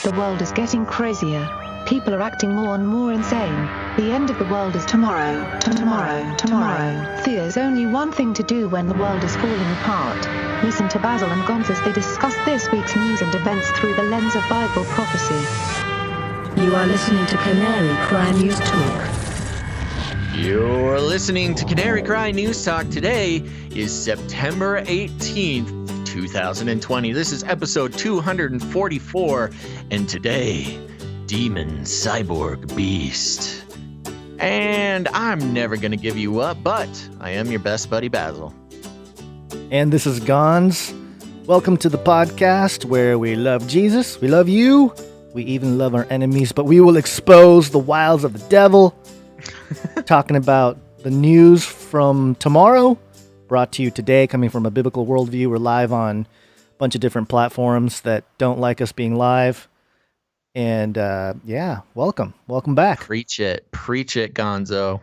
The world is getting crazier. People are acting more and more insane. The end of the world is tomorrow. Tomorrow. There's only one thing to do when the world is falling apart. Listen to Basil and Gonz as they discuss this week's news and events through the lens of Bible prophecy. You are listening to Canary Cry News Talk. You're listening to Canary Cry News Talk. Today is September 18th, 2020. This is episode 244, and today, Demon, Cyborg, Beast. And I'm never going to give you up, but I am your best buddy, Basil. And this is Gonz. Welcome to the podcast where we love Jesus, we love you, we even love our enemies, but we will expose the wiles of the devil. Talking about the news from tomorrow, brought to you today, coming from a biblical worldview. We're live on a bunch of different platforms that don't like us being live. And welcome back. Preach it, Gonzo.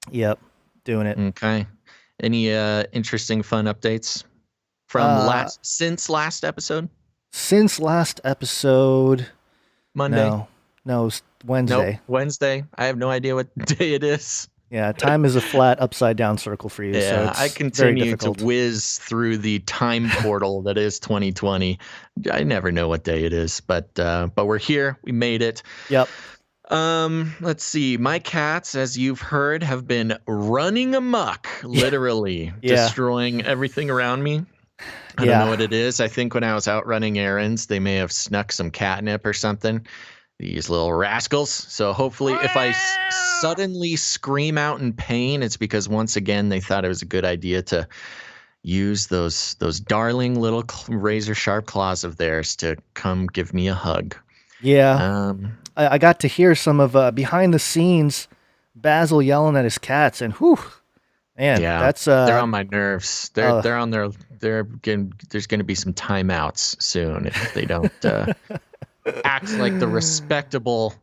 Yep, doing it. Okay. Any interesting, fun updates from since last episode? Since last episode, Monday. No, it's Wednesday. Nope, Wednesday. I have no idea what day it is. Yeah, time is a flat upside down circle for you. Yeah, so it's I continue very to difficult. whiz through the time portal that is 2020. I never know what day it is, but we're here. We made it. Yep. Let's see. My cats, as you've heard, have been running amok, literally destroying everything around me. I don't know what it is. I think when I was out running errands, they may have snuck some catnip or something. These little rascals. So hopefully if I suddenly scream out in pain, it's because once again, they thought it was a good idea to use those darling little razor sharp claws of theirs to come give me a hug. Yeah. I got to hear some of behind the scenes Basil yelling at his cats, and man, that's they're on my nerves. They're on their there's going to be some timeouts soon if they don't act like the respectable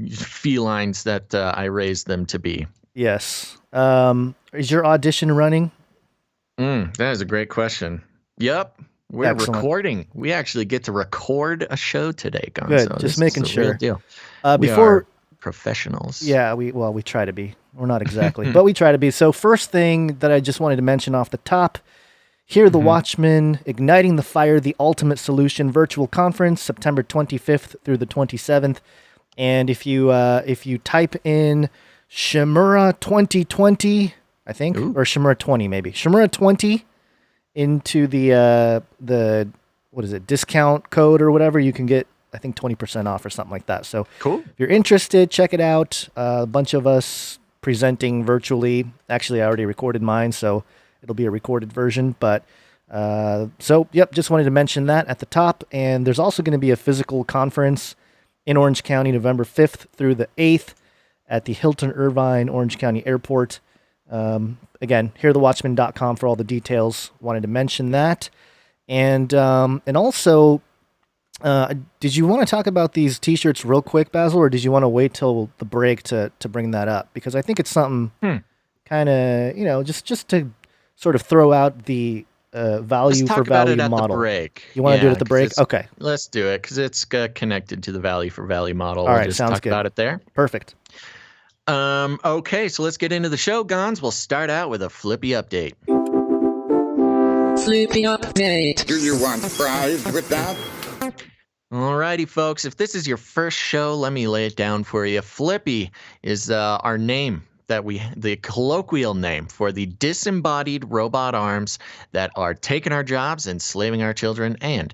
felines that I raised them to be. Yes. Is your audition running? That is a great question. Yep. We're Excellent. Recording. We actually get to record a show today, Gonzo. Good. Just making sure. Deal. We are professionals. Yeah, we try to be. We're not exactly, but we try to be. So first thing that I just wanted to mention off the top, Hear the Watchmen, Igniting the Fire, The Ultimate Solution Virtual Conference, September 25th through the 27th. And if you type in Shimura 2020, I think, or Shimura 20 maybe, Shimura 20 into the what is it, discount code or whatever, you can get, I think, 20% off or something like that. So cool. If you're interested, check it out. A bunch of us presenting virtually. Actually, I already recorded mine, so it'll be a recorded version, but just wanted to mention that at the top. And there's also going to be a physical conference in Orange County, November 5th through the 8th at the Hilton Irvine Orange County Airport. Again, hearthewatchman.com for all the details. Wanted to mention that. And also, did you want to talk about these t-shirts real quick, Basil, or did you want to wait till the break to bring that up? Because I think it's something kind of, just to sort of throw out the value for value model. The break. You want to do it at the break? Okay. Let's do it because it's connected to the value for value model. All right, we'll just sounds talk good. about it there. Perfect. Okay, so let's get into the show, Gonz. We'll start out with a Flippy update. Flippy update. Do you want fries with that? Alrighty, folks. If this is your first show, let me lay it down for you. Flippy is our name. The colloquial name for the disembodied robot arms that are taking our jobs, enslaving our children, and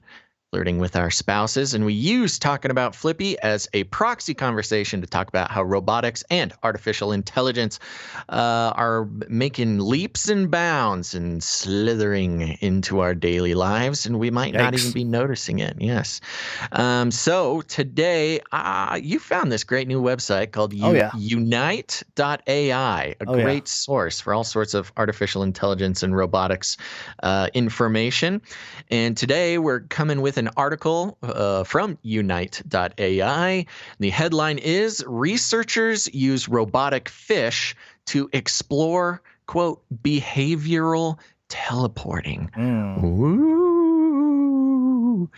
flirting with our spouses. And we use talking about Flippy as a proxy conversation to talk about how robotics and artificial intelligence are making leaps and bounds and slithering into our daily lives, and we might not even be noticing it. Yes. So today, you found this great new website called Unite.ai, a great source for all sorts of artificial intelligence and robotics information. And today we're coming with an article from Unite.ai. The headline is, researchers use robotic fish to explore, quote, behavioral teleporting. Ooh.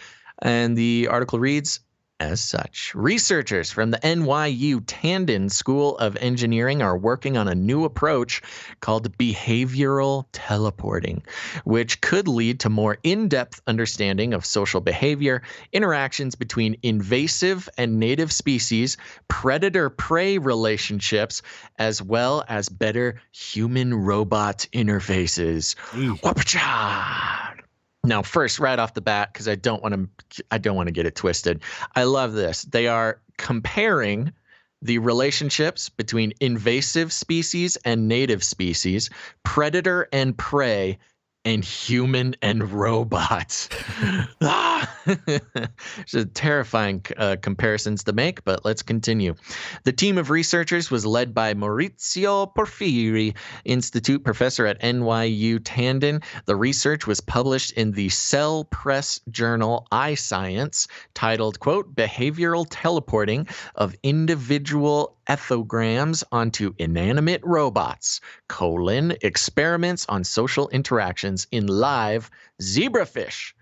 And the article reads, as such. Researchers from the NYU Tandon School of Engineering are working on a new approach called behavioral teleporting, which could lead to more in-depth understanding of social behavior, interactions between invasive and native species, predator-prey relationships, as well as better human-robot interfaces. Whoop-cha! Now, first, right off the bat, because I don't want to get it twisted. I love this. They are comparing the relationships between invasive species and native species, predator and prey, and human and robot. It's terrifying comparisons to make, but let's continue. The team of researchers was led by Maurizio Porfiri, Institute professor at NYU Tandon. The research was published in the Cell Press journal iScience, titled, quote, Behavioral Teleporting of Individual Ethograms onto Inanimate Robots, Experiments on Social Interactions in Live Zebrafish.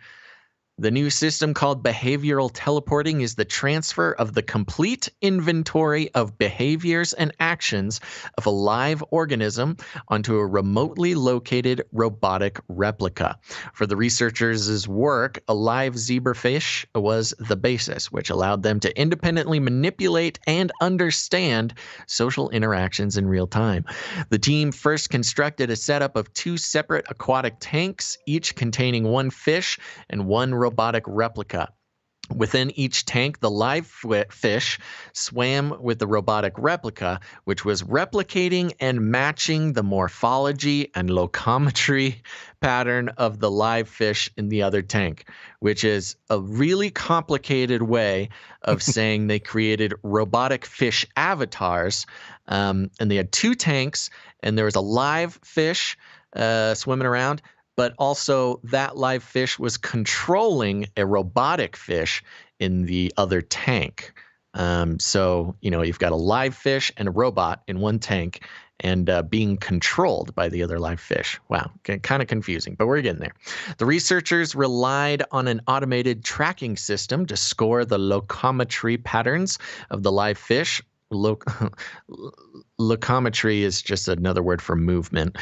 The new system called behavioral teleporting is the transfer of the complete inventory of behaviors and actions of a live organism onto a remotely located robotic replica. For the researchers' work, a live zebrafish was the basis, which allowed them to independently manipulate and understand social interactions in real time. The team first constructed a setup of 2 separate aquatic tanks, each containing 1 fish and 1 robotic replica. Within each tank, the live fish swam with the robotic replica, which was replicating and matching the morphology and locometry pattern of the live fish in the other tank, which is a really complicated way of saying they created robotic fish avatars. And they had 2 tanks, and there was a live fish swimming around, but also that live fish was controlling a robotic fish in the other tank. So, you've got a live fish and a robot in one tank and being controlled by the other live fish. Wow, kind of confusing, but we're getting there. The researchers relied on an automated tracking system to score the locometry patterns of the live fish. Locometry is just another word for movement,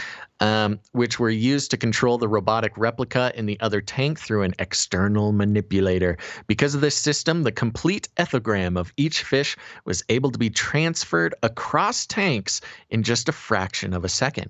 which were used to control the robotic replica in the other tank through an external manipulator. Because of this system, the complete ethogram of each fish was able to be transferred across tanks in just a fraction of a second.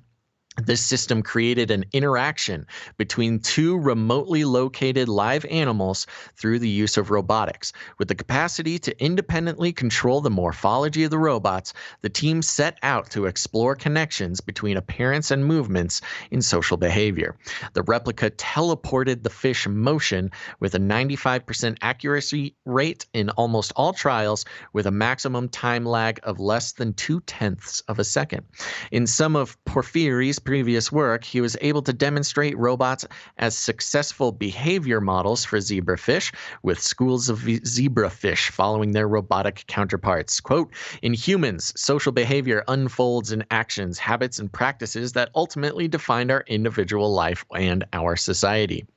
This system created an interaction between 2 remotely located live animals through the use of robotics. With the capacity to independently control the morphology of the robots, the team set out to explore connections between appearance and movements in social behavior. The replica teleported the fish motion with a 95% accuracy rate in almost all trials, with a maximum time lag of less than 0.2 of a second. In some of Porfiri's previous work, he was able to demonstrate robots as successful behavior models for zebrafish, with schools of zebrafish following their robotic counterparts. Quote, in humans, social behavior unfolds in actions, habits, and practices that ultimately define our individual life and our society,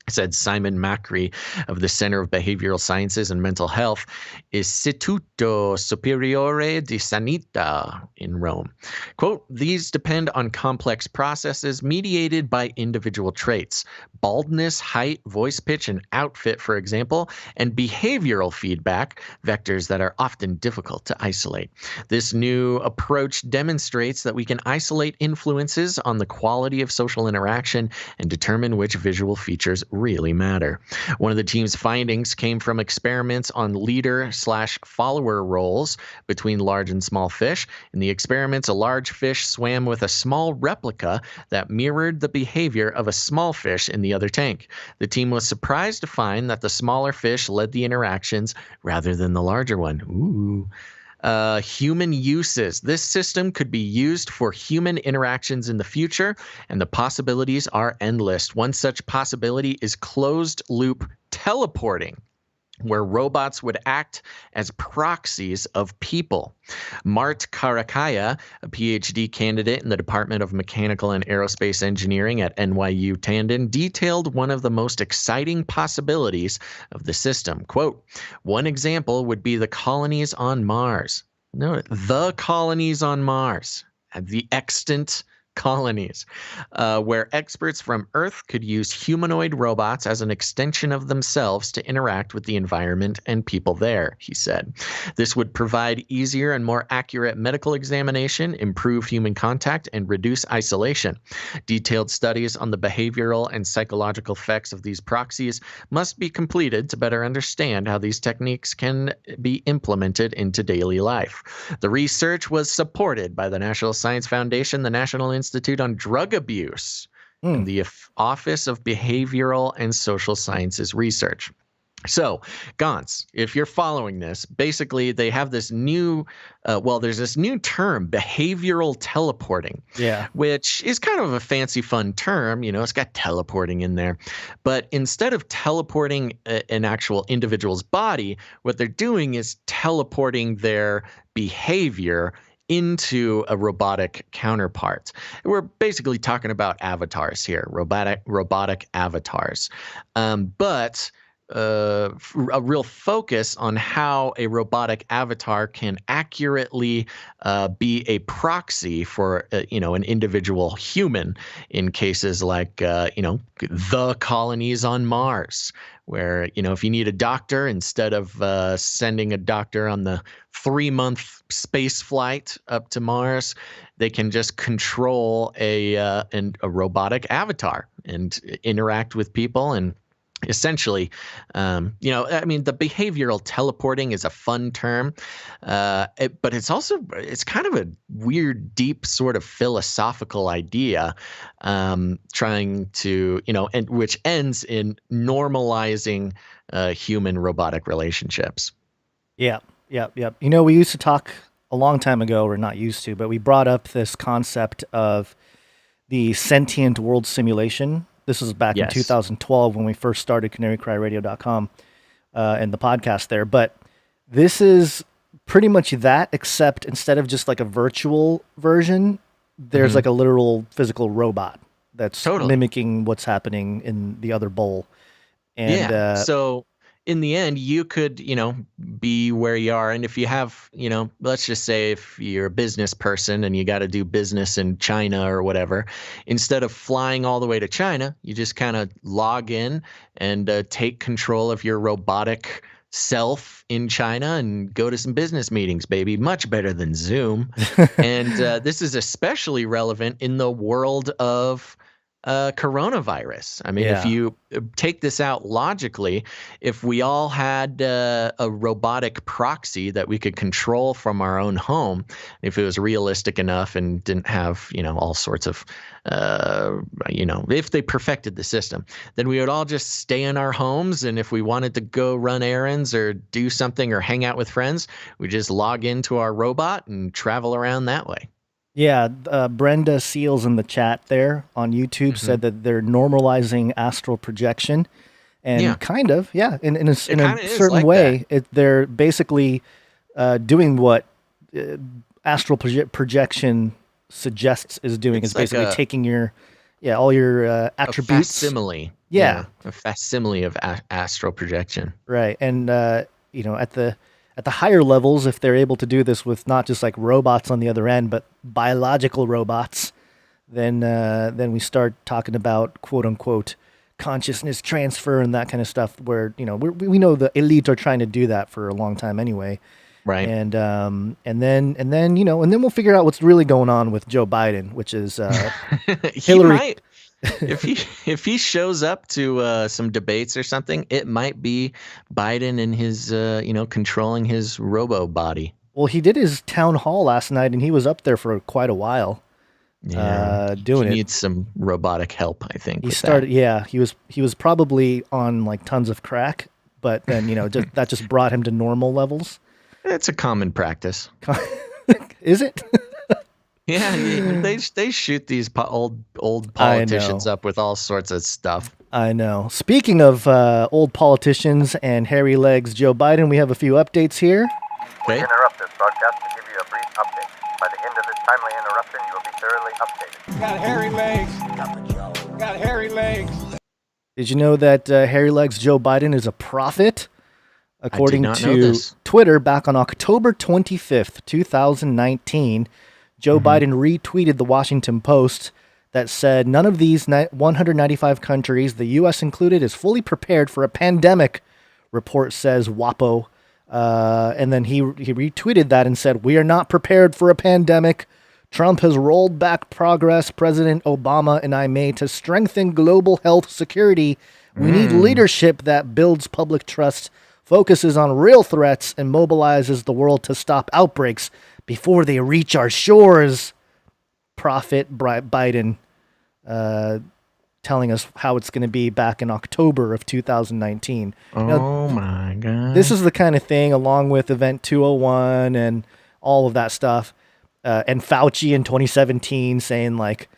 said Simon Macri of the Center of Behavioral Sciences and Mental Health, Istituto Superiore di Sanità in Rome. Quote, these depend on complex processes mediated by individual traits, baldness, height, voice pitch, and outfit, for example, and behavioral feedback, vectors that are often difficult to isolate. This new approach demonstrates that we can isolate influences on the quality of social interaction and determine which visual features really matter. One of the team's findings came from experiments on leader/follower roles between large and small fish. In the experiments, a large fish swam with a small replica that mirrored the behavior of a small fish in the other tank. The team was surprised to find that the smaller fish led the interactions rather than the larger one. Ooh. Human uses. This system could be used for human interactions in the future, and the possibilities are endless. One such possibility is closed-loop teleporting. where robots would act as proxies of people. Mart Karakaya, a PhD candidate in the Department of Mechanical and Aerospace Engineering at NYU Tandon, detailed one of the most exciting possibilities of the system. Quote, one example would be the colonies on Mars. No, the colonies on Mars, the extant colonies, where experts from Earth could use humanoid robots as an extension of themselves to interact with the environment and people there, he said. This would provide easier and more accurate medical examination, improve human contact, and reduce isolation. Detailed studies on the behavioral and psychological effects of these proxies must be completed to better understand how these techniques can be implemented into daily life. The research was supported by the National Science Foundation, the National Institute on Drug Abuse, and the Office of Behavioral and Social Sciences Research. So, Gantz, if you're following this, basically they have this new, there's this new term, behavioral teleporting, which is kind of a fancy, fun term. You know, it's got teleporting in there. But instead of teleporting an actual individual's body, what they're doing is teleporting their behavior into a robotic counterpart. We're basically talking about avatars here, robotic avatars. But a real focus on how a robotic avatar can accurately be a proxy for an individual human in cases like the colonies on Mars, where if you need a doctor, instead of sending a doctor on the 3-month space flight up to Mars, they can just control a robotic avatar and interact with people. And essentially, the behavioral teleporting is a fun term, but it's kind of a weird, deep sort of philosophical idea, trying to, and which ends in normalizing human robotic relationships. Yeah. We used to talk a long time ago, or not used to, but we brought up this concept of the sentient world simulation. This was back in 2012 when we first started canarycryradio.com and the podcast there. But this is pretty much that, except instead of just like a virtual version, there's like a literal physical robot that's mimicking what's happening in the other bowl. And so in the end, you could, be where you are. And if you have, let's just say if you're a business person and you got to do business in China or whatever, instead of flying all the way to China, you just kind of log in and take control of your robotic self in China and go to some business meetings, baby. Much better than Zoom. And this is especially relevant in the world of coronavirus. I mean, if you take this out logically, if we all had a robotic proxy that we could control from our own home, if it was realistic enough and didn't have, all sorts of, if they perfected the system, then we would all just stay in our homes. And if we wanted to go run errands or do something or hang out with friends, we just log into our robot and travel around that way. Yeah, Brenda Seals in the chat there on YouTube said that they're normalizing astral projection, and in a certain way, they're basically doing what astral projection suggests is doing. It's basically taking your all your attributes. A facsimile. Yeah, a facsimile of astral projection. Right, and at the higher levels, if they're able to do this with not just like robots on the other end, but biological robots, then we start talking about quote unquote consciousness transfer and that kind of stuff. Where we know the elite are trying to do that for a long time anyway, right? And then we'll figure out what's really going on with Joe Biden, which is Hillary. If he shows up to some debates or something, it might be Biden and his controlling his robo body. Well, he did his town hall last night, and he was up there for quite a while. Doing it. He needs some robotic help, I think. He started. Yeah, he was probably on like tons of crack, but then that just brought him to normal levels. It's a common practice. Is it? Yeah, they shoot these old politicians up with all sorts of stuff. I know. Speaking of old politicians and hairy legs Joe Biden, we have a few updates here. We Okay. interrupt this broadcast to give you a brief update. By the end of this timely interruption, you will be thoroughly updated. Got hairy legs. Got hairy legs. Did you know that hairy legs Joe Biden is a prophet? According not know to this. Twitter, back on October 25th, 2019, Joe Biden retweeted the Washington Post that said none of these 195 countries, the U.S. included, is fully prepared for a pandemic, report says WAPO. And then he retweeted that and said, "We are not prepared for a pandemic. Trump has rolled back progress President Obama and I made to strengthen global health security. We need leadership that builds public trust, focuses on real threats, and mobilizes the world to stop outbreaks before they reach our shores." Prophet Biden telling us how it's going to be back in October of 2019. Oh my God. This is the kind of thing, along with Event 201 and all of that stuff, and Fauci in 2017 saying like,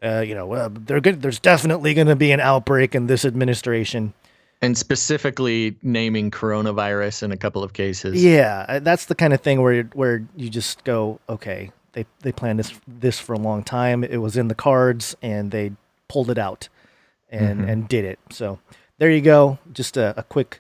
there's definitely going to be an outbreak in this administration. And specifically naming coronavirus in a couple of cases. Yeah, that's the kind of thing where you just go, okay, they planned this for a long time. It was in the cards, and they pulled it out and did it. So there you go. Just a quick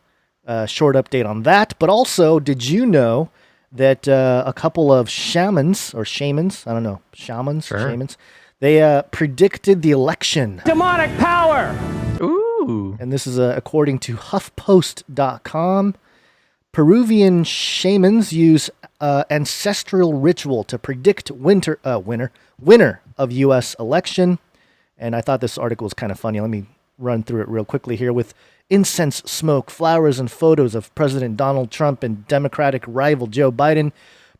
short update on that. But also, did you know that a couple of shamans, I don't know, shamans, they predicted the election. Demonic power. Ooh. And this is according to HuffPost.com. Peruvian shamans use ancestral ritual to predict winner of U.S. election. And I thought this article was kind of funny. Let me run through it real quickly here. With incense smoke, flowers, and photos of President Donald Trump and Democratic rival Joe Biden,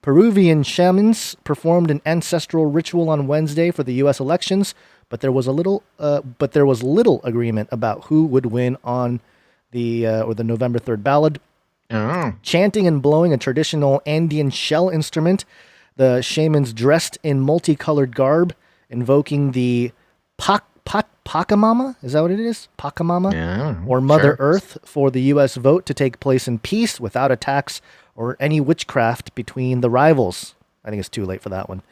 Peruvian shamans performed an ancestral ritual on Wednesday for the U.S. elections, but there was little agreement about who would win on the November 3rd ballot. Oh. Chanting and blowing a traditional Andean shell instrument, the shamans dressed in multicolored garb, invoking the Pachamama, is that what it is? Pachamama? Yeah, Or Mother sure. Earth for the U.S. vote to take place in peace without attacks or any witchcraft between the rivals. I think it's too late for that one.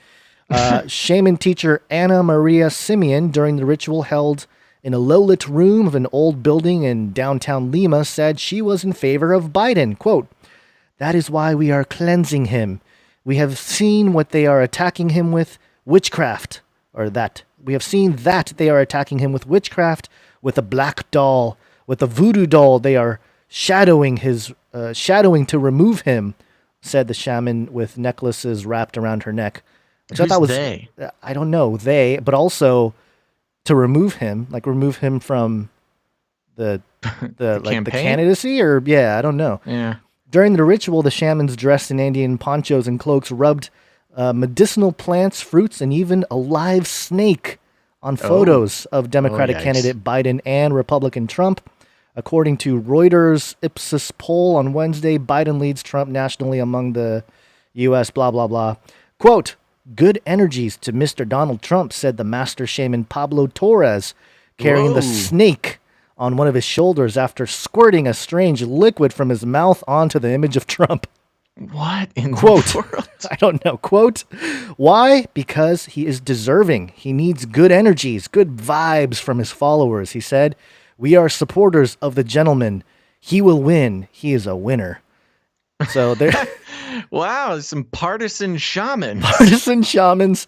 Shaman teacher Anna Maria Simeon, during the ritual held in a low-lit room of an old building in downtown Lima, said she was in favor of Biden. Quote, "That is why we are cleansing him. We have seen what they are attacking him with, witchcraft, we have seen that they are attacking him with witchcraft, with a black doll, with a voodoo doll. They are shadowing to remove him," said the shaman with necklaces wrapped around her neck. Which I Who's thought was, they? I don't know, but also to remove him from the campaign? candidacy, or I don't know. Yeah. During the ritual, the shamans dressed in Indian ponchos and cloaks rubbed medicinal plants, fruits, and even a live snake on photos of Democratic yikes. candidate Biden and Republican Trump. According to Reuters Ipsos poll on Wednesday, Biden leads Trump nationally among the U.S. blah, blah, blah. Quote, "Good energies to Mr. Donald Trump," said the master shaman Pablo Torres, carrying the Whoa. snake on one of his shoulders after squirting a strange liquid from his mouth onto the image of Trump. What in Quote, the world? I don't know. Quote, "Why? Because he is deserving. He needs good energies, good vibes from his followers," he said. "We are supporters of the gentleman. He will win. He is a winner." So there, Wow, some partisan shaman. partisan shamans,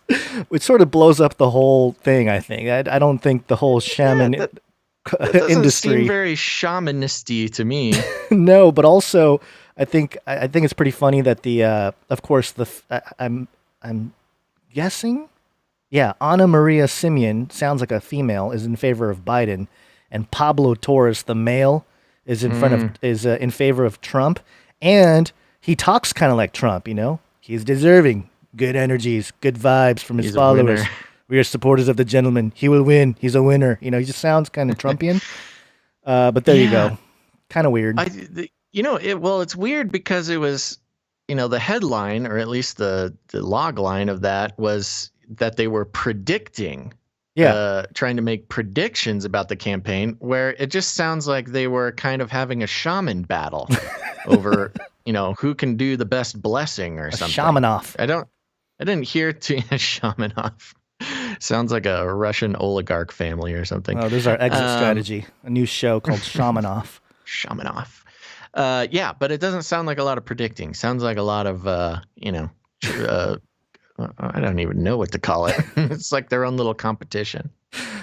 which sort of blows up the whole thing, I think. I don't think the whole shaman That doesn't industry. seem very shamanisty to me. No, but also I think it's pretty funny that the of course I'm guessing, Ana Maria Simeon sounds like a female, is in favor of Biden, and Pablo Torres, the male, is in favor of Trump, and he talks kind of like Trump. He's deserving, good energies, good vibes from his He's a followers. winner. We are supporters of the gentleman. He will win. He's a winner. He just sounds kind of Trumpian. But there you go. Kind of weird. It's weird because it was, the headline, or at least the log line of that, was that they were predicting trying to make predictions about the campaign, where it just sounds like they were kind of having a shaman battle over, who can do the best blessing or something. Shaman off. I didn't hear a shaman off. Sounds like a Russian oligarch family or something. Oh, this is our exit strategy. A new show called Shaman Off. Shaman off. Yeah, but it doesn't sound like a lot of predicting. Sounds like a lot of, I don't even know what to call it. It's like their own little competition.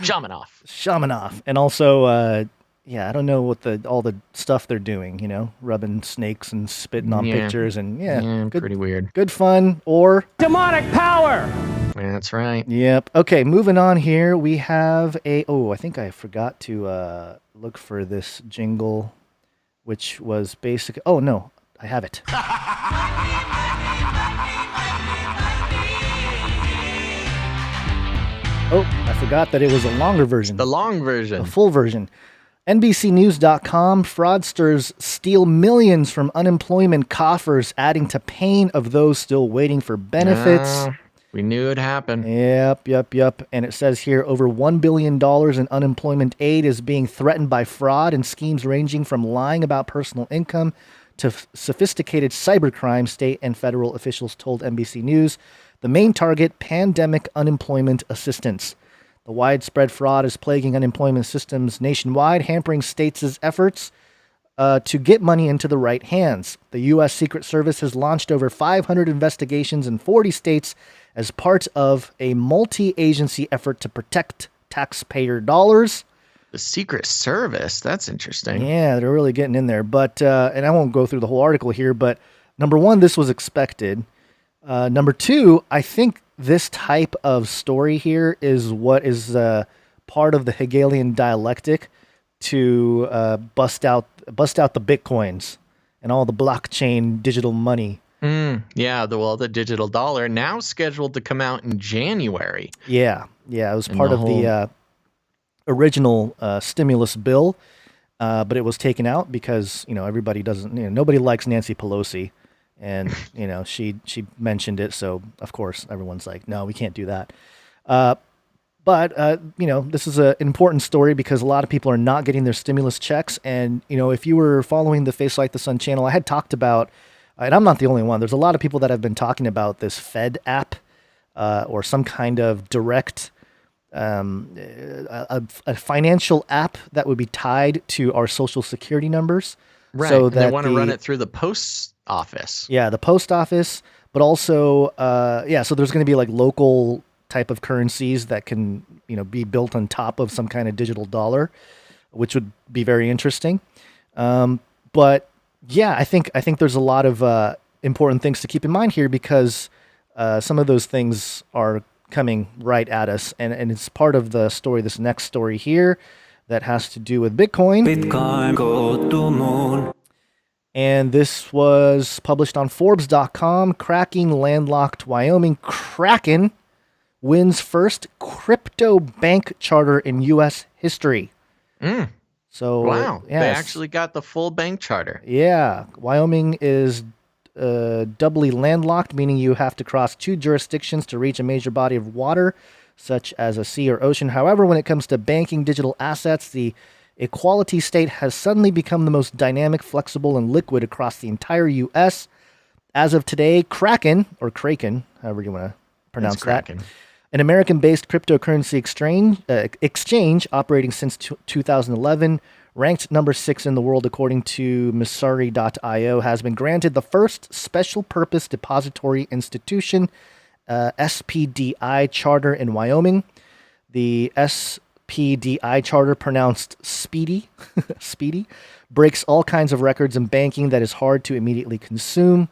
Shaman off. Shaman off. And also, I don't know what all the stuff they're doing, rubbing snakes and spitting on pictures and pretty weird. Good fun or Demonic power! That's right. Yep. Okay, moving on here. We have I think I forgot to look for this jingle, which was basically, oh no, I have it. Oh, I forgot that it was a longer version. The long version. The full version. NBCnews.com, fraudsters steal millions from unemployment coffers, adding to pain of those still waiting for benefits. We knew it'd happen. Yep. And it says here, over $1 billion in unemployment aid is being threatened by fraud and schemes ranging from lying about personal income to sophisticated cybercrime, state and federal officials told NBC News. The main target, pandemic unemployment assistance. The widespread fraud is plaguing unemployment systems nationwide, hampering states' efforts to get money into the right hands. The U.S. Secret Service has launched over 500 investigations in 40 states as part of a multi-agency effort to protect taxpayer dollars. The Secret Service, that's interesting. Yeah, they're really getting in there. But and I won't go through the whole article here, but number one, this was expected. Number two, I think this type of story here is what is part of the Hegelian dialectic to bust out the Bitcoins and all the blockchain digital money. The digital dollar now scheduled to come out in January. Yeah, it was part of the original stimulus bill, but it was taken out because everybody doesn't, nobody likes Nancy Pelosi. And, she mentioned it. So, of course, everyone's like, no, we can't do that. But this is an important story because a lot of people are not getting their stimulus checks. And, if you were following the Face Like the Sun channel, I had talked about, and I'm not the only one, there's a lot of people that have been talking about this Fed app or some kind of direct, a financial app that would be tied to our social security numbers. Right. So they want to run it through the post office. Yeah, the post office, but also, so there's going to be like local type of currencies that can, be built on top of some kind of digital dollar, which would be very interesting. But yeah, I think there's a lot of important things to keep in mind here because some of those things are coming right at us, and it's part of the story. This next story here that has to do with Bitcoin. Bitcoin go to moon. And this was published on Forbes.com. Cracking landlocked Wyoming. Kraken wins first crypto bank charter in U.S. history. So wow, they actually got the full bank charter. Yeah, Wyoming is doubly landlocked, meaning you have to cross two jurisdictions to reach a major body of water, such as a sea or ocean. However, when it comes to banking digital assets, the Equality State has suddenly become the most dynamic, flexible, and liquid across the entire U.S. As of today, Kraken, or Kraken, however you want to pronounce that, an American-based cryptocurrency exchange operating since 2011, ranked number 6 in the world according to Missouri.io, has been granted the first Special Purpose Depository Institution, SPDI charter in Wyoming. The SPDI charter, pronounced Speedy, breaks all kinds of records in banking that is hard to immediately consume.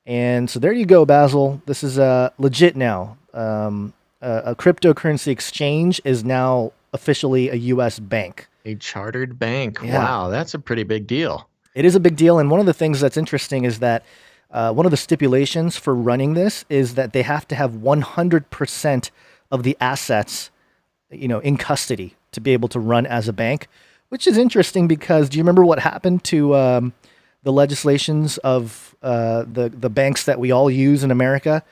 And so there you go, Basil. This is legit now. A cryptocurrency exchange is now officially a U.S. bank. A chartered bank. Yeah. Wow, that's a pretty big deal. It is a big deal. And one of the things that's interesting is that one of the stipulations for running this is that they have to have 100% of the assets, in custody to be able to run as a bank, which is interesting because do you remember what happened to the legislations of the banks that we all use in America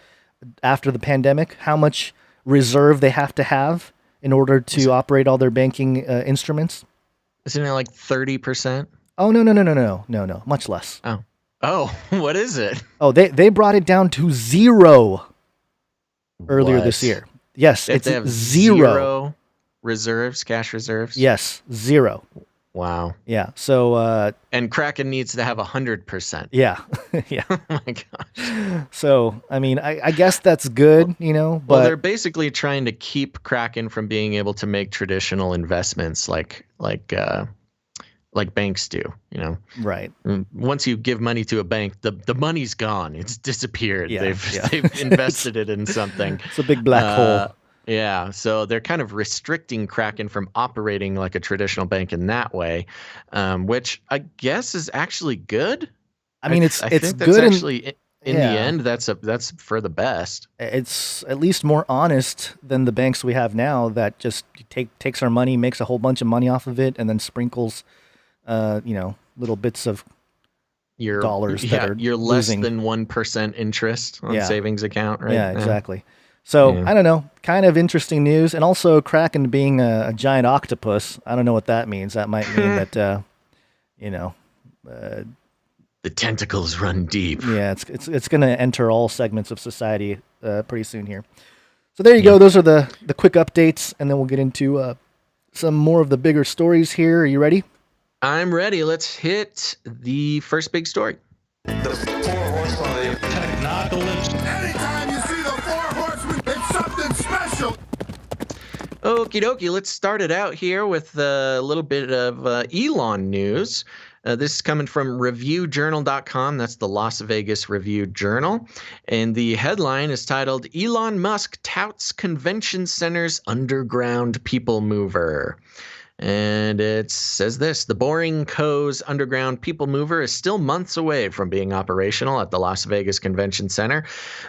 after the pandemic? How much reserve they have to have in order to operate all their banking instruments. Isn't it like 30%? Oh, no, much less. Oh, what is it? Oh, they brought it down to 0 earlier this year. Yes, They have it's zero reserves, cash reserves. Yes, 0. Wow. Yeah. So. And Kraken needs to have 100%. Yeah. Yeah. Oh my gosh. So I mean, I guess that's good, but well, they're basically trying to keep Kraken from being able to make traditional investments like banks do. Right. Once you give money to a bank, the money's gone. It's disappeared. Yeah, They've invested it in something. It's a big black hole. Yeah, so they're kind of restricting Kraken from operating like a traditional bank in that way, which I guess is actually good. I mean, I it's think that's good. Actually, in the end, that's for the best. It's at least more honest than the banks we have now that just takes our money, makes a whole bunch of money off of it, and then sprinkles, little bits of dollars that are you're less losing. than 1% interest on savings account, right? Yeah, exactly. So, I don't know, kind of interesting news. And also Kraken being a giant octopus. I don't know what that means. That might mean that, the tentacles run deep. Yeah, it's going to enter all segments of society pretty soon here. So there you go. Those are the quick updates. And then we'll get into some more of the bigger stories here. Are you ready? I'm ready. Let's hit the first big story. The 4 horsepower of technocalypse. Anytime you see the 4 horsemen, it's something special. Okie dokie, let's start it out here with a little bit of Elon news. This is coming from reviewjournal.com. That's the Las Vegas Review Journal. And the headline is titled, Elon Musk touts convention center's underground people mover. And it says this, the Boring Co.'s underground people mover is still months away from being operational at the Las Vegas Convention Center.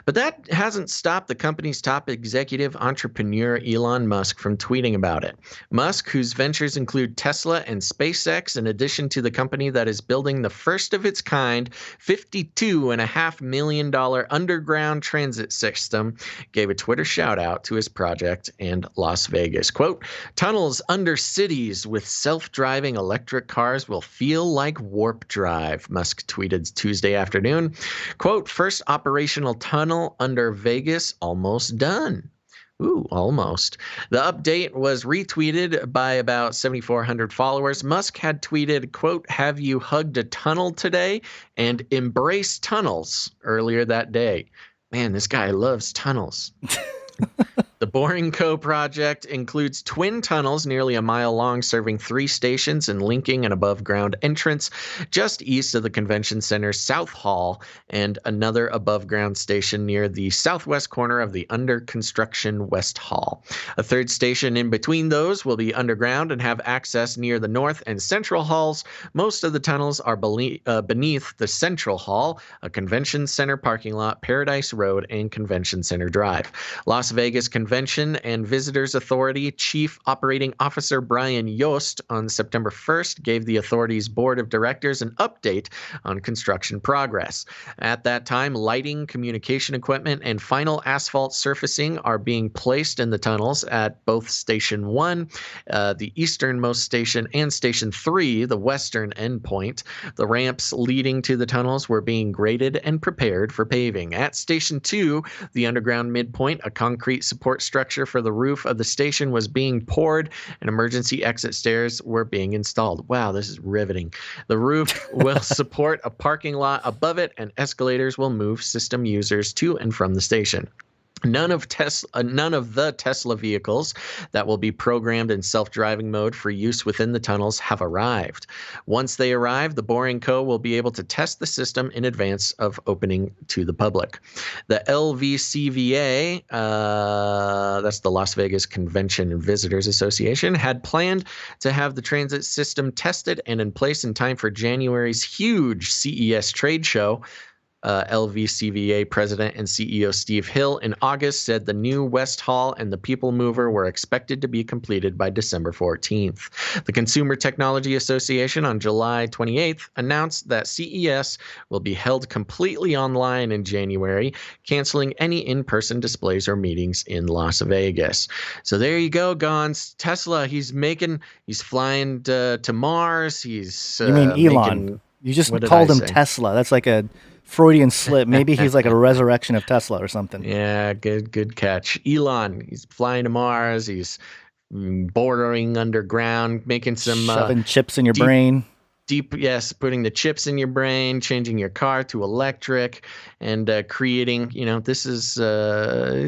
But that hasn't stopped the company's top executive entrepreneur Elon Musk from tweeting about it. Musk, whose ventures include Tesla and SpaceX, in addition to the company that is building the first of its kind $52.5 million underground transit system, gave a Twitter shout out to his project and Las Vegas. Quote, tunnels under cities with self-driving electric cars will feel like warp drive, Musk tweeted Tuesday afternoon. Quote, first operational tunnel under Vegas almost done. Ooh, almost. The update was retweeted by about 7,400 followers. Musk had tweeted, quote, have you hugged a tunnel today? And embrace tunnels earlier that day. Man, this guy loves tunnels. The Boring Co. project includes twin tunnels nearly a mile long, serving 3 stations and linking an above-ground entrance just east of the convention center's South Hall and another above-ground station near the southwest corner of the under-construction West Hall. A third station in between those will be underground and have access near the North and Central Halls. Most of the tunnels are beneath the Central Hall, a convention center parking lot, Paradise Road, and Convention Center Drive. Las Vegas Convention and Visitors Authority Chief Operating Officer Brian Yost on September 1st gave the authority's board of directors an update on construction progress. At that time, lighting, communication equipment, and final asphalt surfacing are being placed in the tunnels at both Station 1, the easternmost station, and Station 3, the western endpoint. The ramps leading to the tunnels were being graded and prepared for paving. At Station 2, the underground midpoint, a concrete support structure for the roof of the station was being poured and emergency exit stairs were being installed. Wow, this is riveting. The roof will support a parking lot above it, and escalators will move system users to and from the station. None of the Tesla vehicles that will be programmed in self-driving mode for use within the tunnels have arrived. Once they arrive, the Boring Co. will be able to test the system in advance of opening to the public. The LVCVA, that's the Las Vegas Convention and Visitors Association, had planned to have the transit system tested and in place in time for January's huge CES trade show. LVCVA president and CEO Steve Hill in August said the new West Hall and the People Mover were expected to be completed by December 14th. The Consumer Technology Association on July 28th announced that CES will be held completely online in January, canceling any in-person displays or meetings in Las Vegas. So there you go, Gons. Tesla, he's flying to Mars. He's You mean Elon? You just called him Tesla. That's like a Freudian slip. Maybe he's like a resurrection of Tesla or something. Yeah, good catch. Elon, he's flying to Mars. He's bordering underground, making some shoving chips in your brain. Yes, putting the chips in your brain, changing your car to electric, and creating. This is. I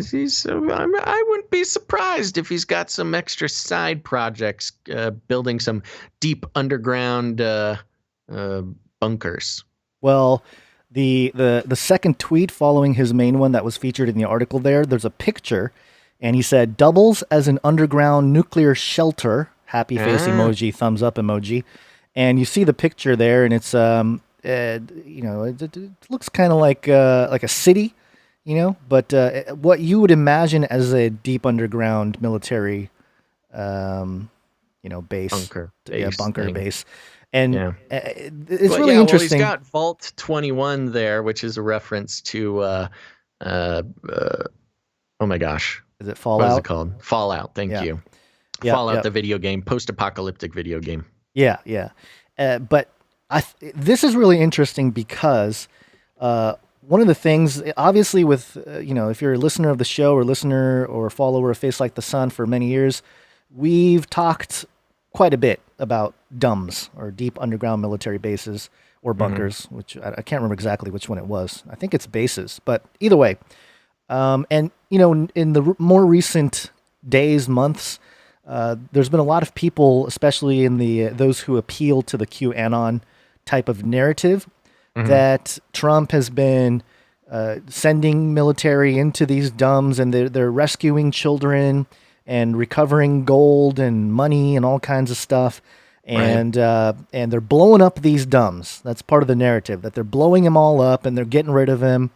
wouldn't be surprised if he's got some extra side projects, building some deep underground bunkers. Well, the second tweet following his main one that was featured in the article there's a picture, and he said, doubles as an underground nuclear shelter, happy face emoji, thumbs up emoji. And you see the picture there, and it's it looks kind of like a city, but what you would imagine as a deep underground military base. Bunker base. And it's really interesting. Well, he's got Vault 21 there, which is a reference to, oh my gosh. Is it Fallout? What is it called? Fallout, thank you. Yeah, Fallout, the video game, post-apocalyptic video game. Yeah. But this is really interesting because one of the things, obviously with, if you're a listener of the show or follower of Face Like the Sun for many years, we've talked quite a bit about DUMBs, or deep underground military bases, or bunkers, which I can't remember exactly which one it was. I think it's bases, but either way. And, in the more recent days, months, there's been a lot of people, especially in those who appeal to the QAnon type of narrative, that Trump has been sending military into these DUMBs, and they're rescuing children and recovering gold and money and all kinds of stuff. And and they're blowing up these DUMBs. That's part of the narrative, that they're blowing them all up and they're getting rid of him.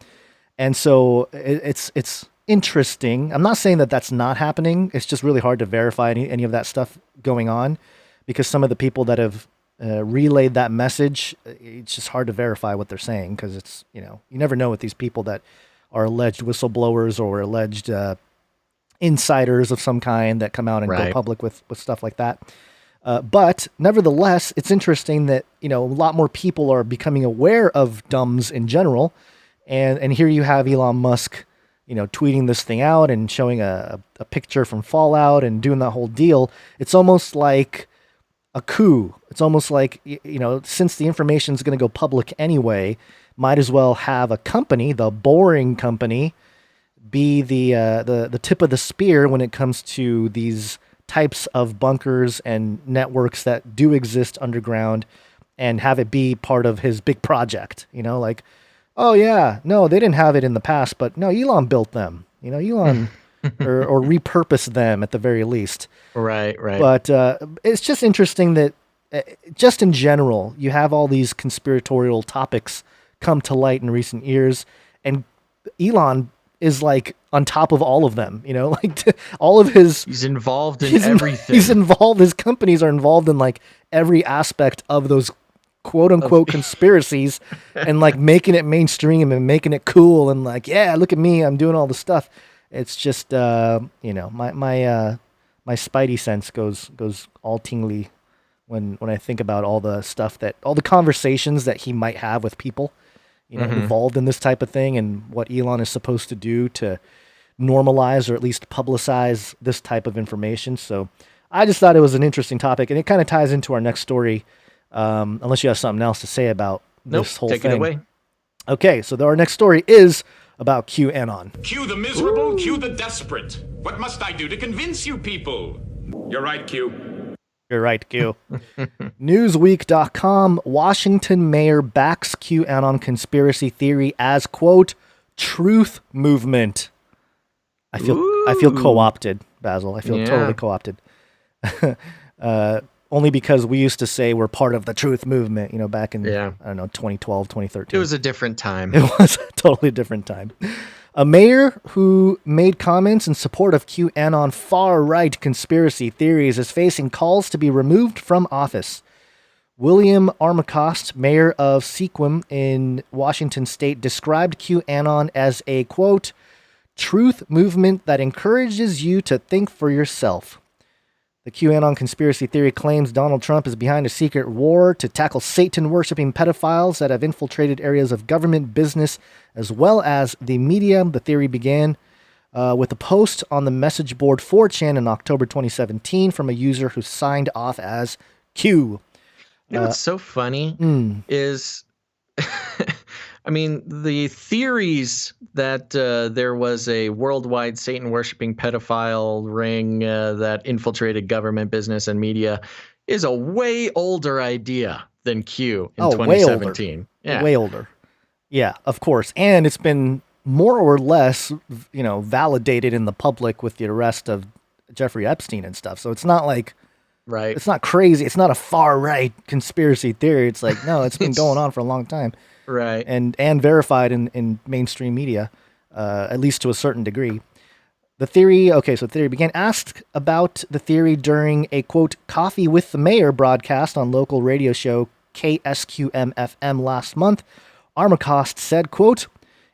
And so it's interesting. I'm not saying that that's not happening. It's just really hard to verify any of that stuff going on, because some of the people that have relayed that message, it's just hard to verify what they're saying, because it's, you never know with these people that are alleged whistleblowers or alleged insiders of some kind that come out and go public with stuff like that. But nevertheless, it's interesting that, a lot more people are becoming aware of DUMBs in general. And here you have Elon Musk, tweeting this thing out and showing a picture from Fallout and doing that whole deal. It's almost like a coup. It's almost like, since the information is going to go public anyway, might as well have a company, the boring company, be the tip of the spear when it comes to these types of bunkers and networks that do exist underground, and have it be part of his big project. Like, oh yeah, no, they didn't have it in the past, but no, Elon built them. Elon or repurposed them at the very least. Right. But it's just interesting that just in general, you have all these conspiratorial topics come to light in recent years, and Elon is like on top of all of them, all of his... He's involved in everything. His companies are involved in like every aspect of those quote unquote conspiracies, and like making it mainstream and making it cool, and like, yeah, look at me, I'm doing all the stuff. It's just, my spidey sense goes all tingly when I think about all the stuff all the conversations that he might have with people, involved in this type of thing, and what Elon is supposed to do to normalize or at least publicize this type of information. So I just thought it was an interesting topic, and it kind of ties into our next story, unless you have something else to say about this whole thing. Take it away. Okay, so our next story is about QAnon. Q the miserable, Q the desperate. What must I do to convince you people? You're right, Q. You're right, Q. Newsweek.com, Washington mayor backs QAnon conspiracy theory as, quote, truth movement. I feel co-opted, Basil. I feel totally co-opted. only because we used to say we're part of the truth movement, back in, Yeah. I don't know, 2012, 2013. It was a different time. It was a totally different time. A mayor who made comments in support of QAnon far-right conspiracy theories is facing calls to be removed from office. William Armacost, mayor of Sequim in Washington state, described QAnon as a, quote, truth movement that encourages you to think for yourself. The QAnon conspiracy theory claims Donald Trump is behind a secret war to tackle Satan-worshipping pedophiles that have infiltrated areas of government, business, as well as the media. The theory began with a post on the message board 4chan in October 2017 from a user who signed off as Q. You know what's so funny is, I mean, the theories that there was a worldwide Satan-worshipping pedophile ring that infiltrated government, business, and media is a way older idea than Q in 2017. Way older. Yeah, of course. And it's been more or less, validated in the public with the arrest of Jeffrey Epstein and stuff. So it's not like... Right. It's not crazy. It's not a far-right conspiracy theory. It's like, no, it's been going on for a long time. Right. And verified in mainstream media, at least to a certain degree. The theory began. Asked about the theory during a, quote, Coffee with the Mayor broadcast on local radio show KSQM-FM last month, Armacost said, quote,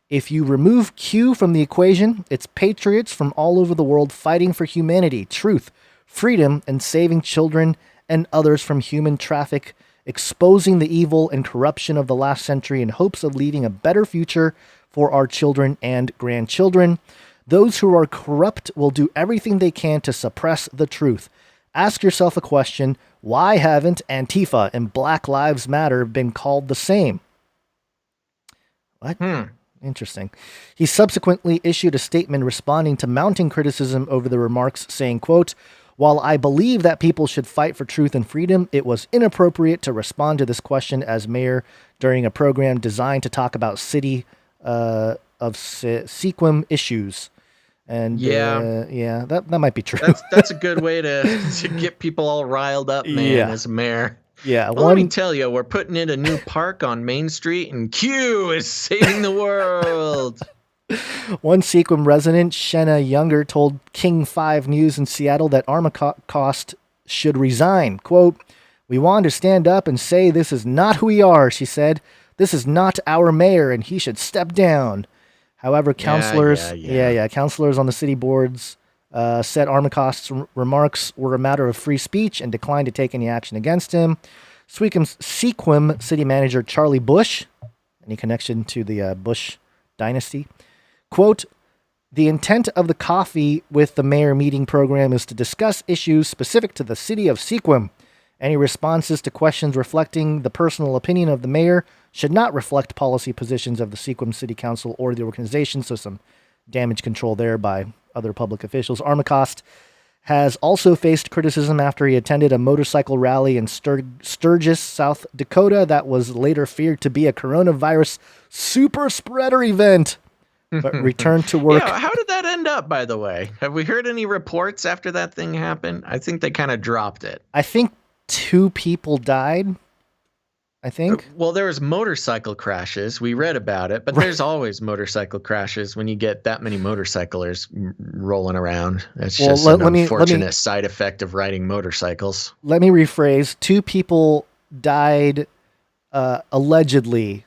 if you remove Q from the equation, it's patriots from all over the world fighting for humanity, truth, freedom, and saving children and others from human traffic, exposing the evil and corruption of the last century in hopes of leaving a better future for our children and grandchildren. Those who are corrupt will do everything they can to suppress the truth. Ask yourself a question: why haven't Antifa and Black Lives Matter been called the same? What? Interesting. He subsequently issued a statement responding to mounting criticism over the remarks, saying, quote, while I believe that people should fight for truth and freedom, it was inappropriate to respond to this question as mayor during a program designed to talk about city of Sequim issues. And that might be true. That's a good way to get people all riled up, man, as a mayor. Yeah. Well, let me tell you, we're putting in a new park on Main Street, and Q is saving the world. One Sequim resident, Shenna Younger, told King 5 News in Seattle that Armacost should resign. Quote, we want to stand up and say this is not who we are, she said. This is not our mayor, and he should step down. However, counselors on the city boards said Armacost's remarks were a matter of free speech and declined to take any action against him. Sequim city manager Charlie Bush, any connection to the Bush dynasty, quote, the intent of the Coffee with the Mayor meeting program is to discuss issues specific to the city of Sequim. Any responses to questions reflecting the personal opinion of the mayor should not reflect policy positions of the Sequim City Council or the organization, so some damage control there by other public officials. Armacost has also faced criticism after he attended a motorcycle rally in Sturgis, South Dakota that was later feared to be a coronavirus super spreader event, but returned to work. Yeah, how did that end up, by the way? Have we heard any reports after that thing happened? I think they kind of dropped it. I think 2 people died. I think. Well, there was motorcycle crashes. We read about it, but there's always motorcycle crashes when you get that many motorcyclers rolling around. That's just an unfortunate side effect of riding motorcycles. Let me rephrase. 2 people died allegedly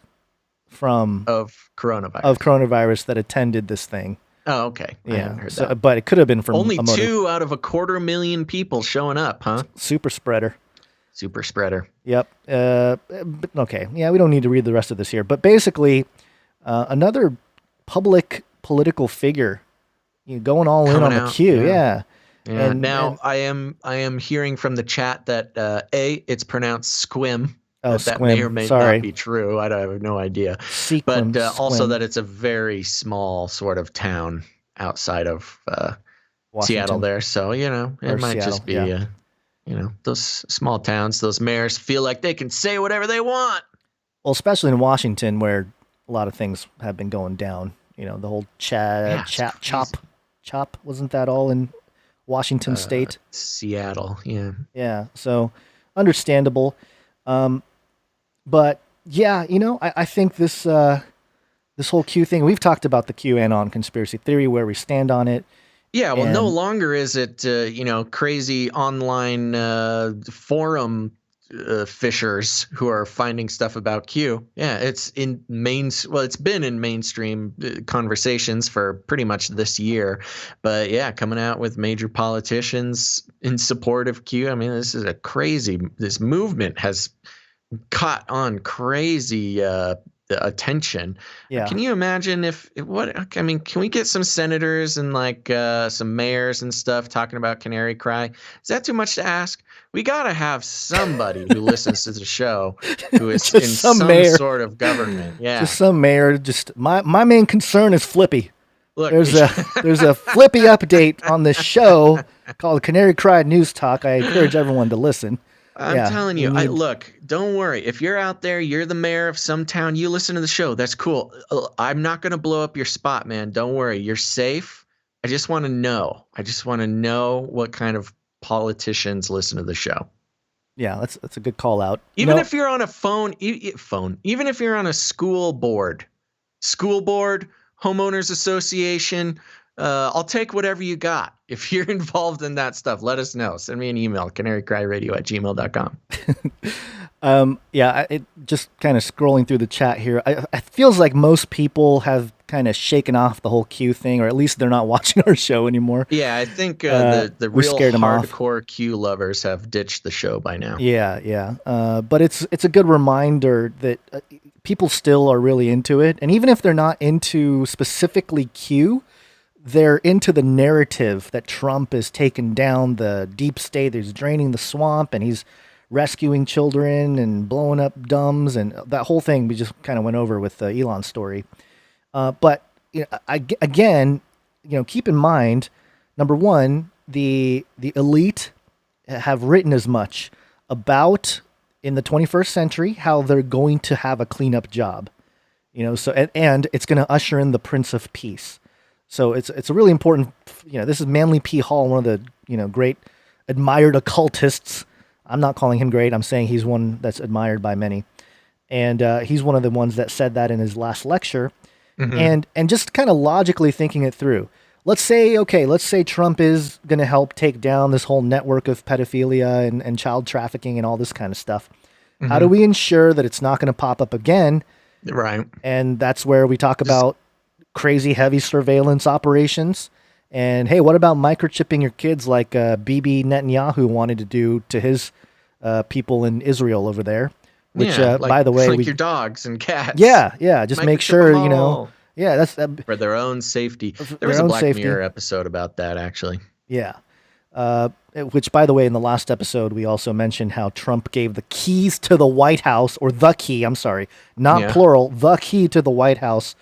of coronavirus that attended this thing. Oh, okay. I haven't heard that. But it could have been from only 2 out of 250,000 people showing up, huh? Super spreader. Super spreader. Yep. Okay. Yeah, we don't need to read the rest of this here. But basically, another public political figure going all in on the Q. Yeah. And now I am hearing from the chat that it's pronounced Squim. That may or may not be true. I have no idea. But also that it's a very small sort of town outside of Seattle there. So, it might just be those small towns, those mayors feel like they can say whatever they want. Well, especially in Washington, where a lot of things have been going down. The whole chop, wasn't that all in Washington State? Seattle, yeah. Yeah, so understandable. But yeah, I think this whole Q thing, we've talked about the QAnon conspiracy theory, where we stand on it. Yeah, well, no longer is it, crazy online forum fishers who are finding stuff about Q. Yeah, it's been in mainstream conversations for pretty much this year. But yeah, coming out with major politicians in support of Q. I mean, this movement has caught on crazy attention. Yeah. Can you imagine can we get some senators and some mayors and stuff talking about Canary Cry? Is that too much to ask? We got to have somebody who listens to the show who is in some sort of government. Yeah. Just some mayor. Just my main concern is Flippy. Look, there's a Flippy update on the show called Canary Cry News Talk. I encourage everyone to listen. I'm telling you, look, don't worry. If you're out there, you're the mayor of some town, you listen to the show. That's cool. I'm not going to blow up your spot, man. Don't worry. You're safe. I just want to know. What kind of politicians listen to the show. Yeah, that's a good call out. Even if you're on a phone, even if you're on a school board, homeowners association, I'll take whatever you got. If you're involved in that stuff, let us know. Send me an email, canarycryradio@gmail.com. It just kind of scrolling through the chat here. It feels like most people have kind of shaken off the whole Q thing, or at least they're not watching our show anymore. Yeah, I think the real hardcore Q lovers have ditched the show by now. Yeah. But it's a good reminder that people still are really into it. And even if they're not into specifically Q, they're into the narrative that Trump is taking down the deep state. He's draining the swamp, and he's rescuing children and blowing up dumbs, and that whole thing we just kind of went over with the Elon story. But again, keep in mind, number one, the elite have written as much about in the 21st century how they're going to have a cleanup job, So and it's going to usher in the Prince of Peace. So it's a really important, this is Manly P. Hall, one of the, great admired occultists. I'm not calling him great. I'm saying he's one that's admired by many. And he's one of the ones that said that in his last lecture. Mm-hmm. And just kind of logically thinking it through. Let's say Trump is going to help take down this whole network of pedophilia and child trafficking and all this kind of stuff. Mm-hmm. How do we ensure that it's not going to pop up again? Right. And that's where we talk about crazy heavy surveillance operations. And hey, what about microchipping your kids like Bibi Netanyahu wanted to do to his people in Israel over there? Which, by the way, your dogs and cats. Yeah. Just make sure, Yeah, that's for their own safety. There was a Black Mirror episode about that, actually. Yeah. Which, by the way, in the last episode, we also mentioned how Trump gave the keys to the White House, or the key, I'm sorry, not plural, the key to the White House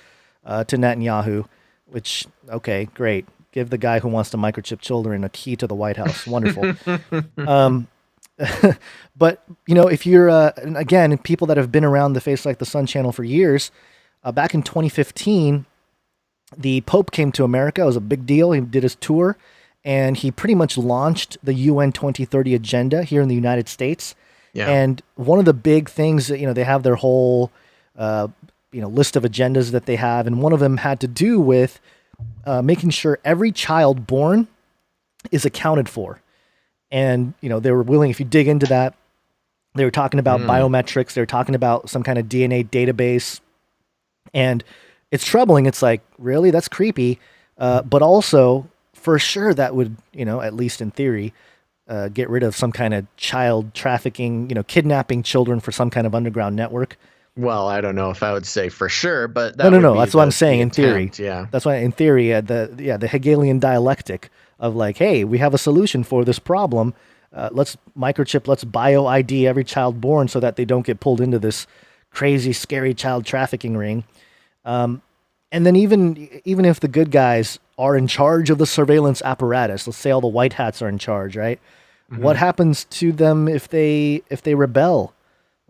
to Netanyahu, which, okay, great. Give the guy who wants to microchip children a key to the White House. Wonderful. But, if you're, again, people that have been around the Face Like the Sun channel for years, back in 2015, the Pope came to America. It was a big deal. He did his tour, and he pretty much launched the UN 2030 agenda here in the United States. Yeah. And one of the big things that, they have their whole, list of agendas that they have. And one of them had to do with making sure every child born is accounted for. And, they were willing, if you dig into that, they were talking about biometrics. They were talking about some kind of DNA database. And it's troubling. It's like, really? That's creepy. But also, for sure, that would, at least in theory, get rid of some kind of child trafficking, kidnapping children for some kind of underground network. Well, I don't know if I would say for sure, but no. That's what I'm saying in theory. Yeah, that's why in theory, the Hegelian dialectic of like, hey, we have a solution for this problem. Let's microchip, let's bio ID every child born so that they don't get pulled into this crazy, scary child trafficking ring. And then even if the good guys are in charge of the surveillance apparatus, let's say all the white hats are in charge, right? Mm-hmm. What happens to them if they rebel?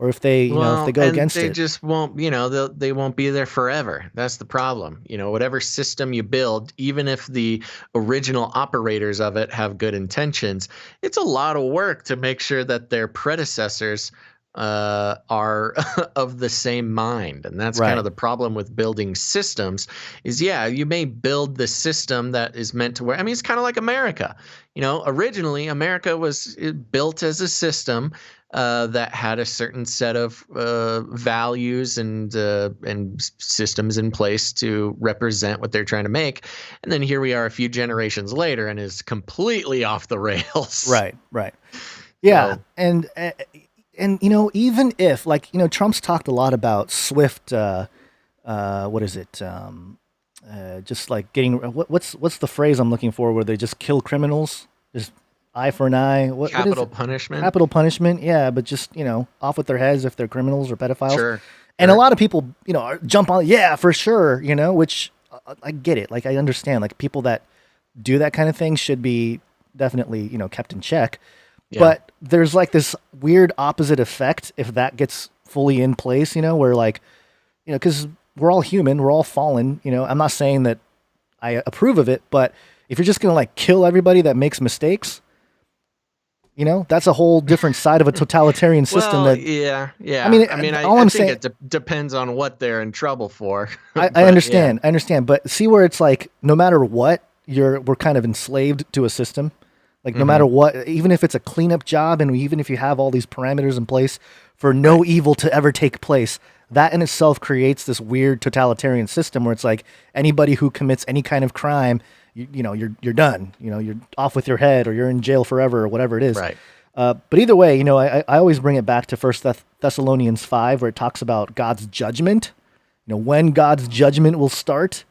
or if they, if they go against they it. just won't, they won't be there forever. That's the problem. Whatever system you build, even if the original operators of it have good intentions, it's a lot of work to make sure that their predecessors are of the same mind. And that's kind of the problem with building systems is, you may build the system that is meant to work. I mean, it's kind of like America. Originally America was built as a system that had a certain set of values and systems in place to represent what they're trying to make. And then here we are a few generations later, and is completely off the rails. Right. Yeah. So, and even if, Trump's talked a lot about swift, what is it? Just like getting, what's the phrase I'm looking for where they just kill criminals? Just eye for an eye. Capital punishment. Capital punishment. Yeah. But just, off with their heads if they're criminals or pedophiles. Sure. And a lot of people, jump on, yeah, for sure, which I get it. Like, I understand, like, people that do that kind of thing should be definitely, kept in check. Yeah. But there's like this weird opposite effect if that gets fully in place, where because we're all human, we're all fallen, I'm not saying that I approve of it, but if you're just going to kill everybody that makes mistakes, that's a whole different side of a totalitarian system. Yeah. I mean, I think it depends on what they're in trouble for. I understand. But see where it's like, no matter what, we're kind of enslaved to a system. Like, no matter what, even if it's a cleanup job and even if you have all these parameters in place for no evil to ever take place, that in itself creates this weird totalitarian system where it's like anybody who commits any kind of crime, you're done. You're off with your head or you're in jail forever or whatever it is. Right. But either way, I always bring it back to 1 Thessalonians 5 where it talks about God's judgment, when God's judgment will start.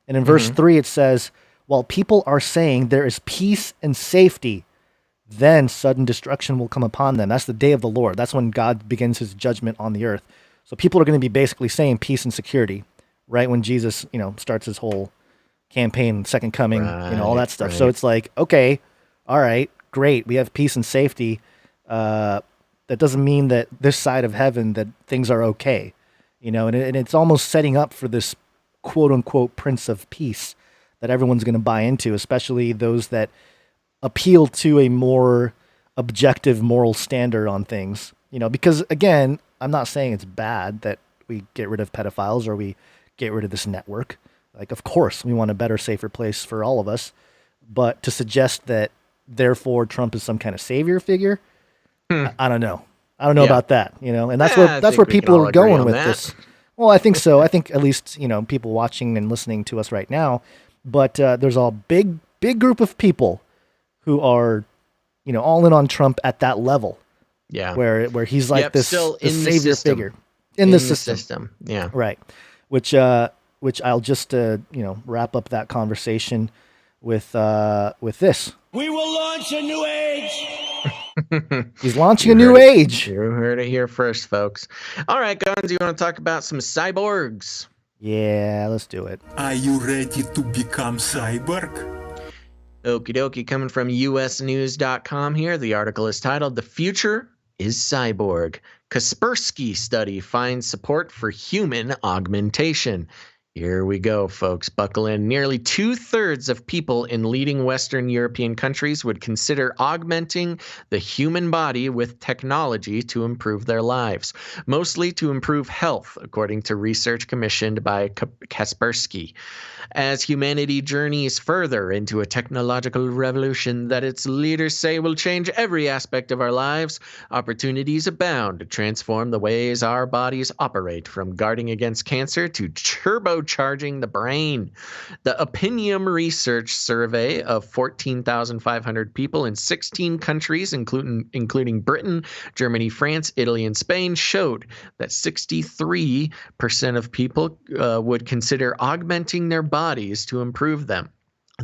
And in verse 3 it says, while people are saying there is peace and safety, then sudden destruction will come upon them. That's the day of the Lord. That's when God begins his judgment on the earth. So people are going to be basically saying peace and security, right? When Jesus, starts his whole campaign, second coming, all that stuff. Right. So it's like, okay, all right, great. We have peace and safety. That doesn't mean that this side of heaven that things are okay, and it's almost setting up for this quote unquote Prince of Peace that everyone's going to buy into, especially those that appeal to a more objective moral standard on things, because again, I'm not saying it's bad that we get rid of pedophiles or we get rid of this network. Like, of course, we want a better, safer place for all of us, but to suggest that therefore Trump is some kind of savior figure, I don't know. I don't know about that, and that's where people are going with this. Well, I think so. I think at least, people watching and listening to us right now. But there's a big group of people who are, all in on Trump at that level. Yeah. Where he's like this savior figure in the system. Yeah. Right. Which I'll just wrap up that conversation with this. We will launch a new age. He's launching a new age. You heard it here first, folks. All right, Guns, you want to talk about some cyborgs? Yeah, let's do it. Are you ready to become cyborg? Okie dokie, coming from usnews.com here. The article is titled, "The Future is Cyborg. Kaspersky Study Finds Support for Human Augmentation." Here we go, folks. Buckle in. Nearly 2/3 of people in leading Western European countries would consider augmenting the human body with technology to improve their lives, mostly to improve health, according to research commissioned by Kaspersky. As humanity journeys further into a technological revolution that its leaders say will change every aspect of our lives, opportunities abound to transform the ways our bodies operate, from guarding against cancer to turbocharging the brain. The Opinium Research Survey of 14,500 people in 16 countries, including Britain, Germany, France, Italy, and Spain, showed that 63% of people would consider augmenting their bodies to improve them.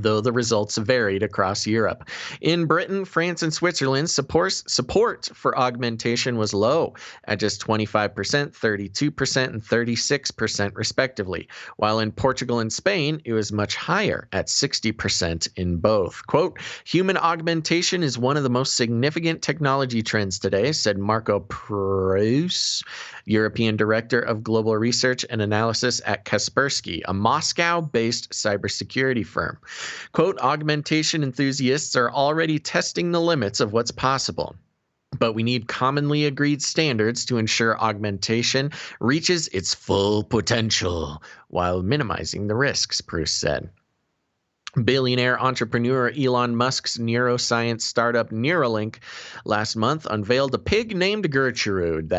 though the results varied across Europe. In Britain, France, and Switzerland, support for augmentation was low at just 25%, 32%, and 36% respectively, while in Portugal and Spain, it was much higher at 60% in both. Quote, human augmentation is one of the most significant technology trends today, said Marco Preuss, European Director of Global Research and Analysis at Kaspersky, a Moscow-based cybersecurity firm. Quote, augmentation enthusiasts are already testing the limits of what's possible, but we need commonly agreed standards to ensure augmentation reaches its full potential while minimizing the risks, Bruce said. Billionaire entrepreneur Elon Musk's neuroscience startup Neuralink last month unveiled a pig named Gertrude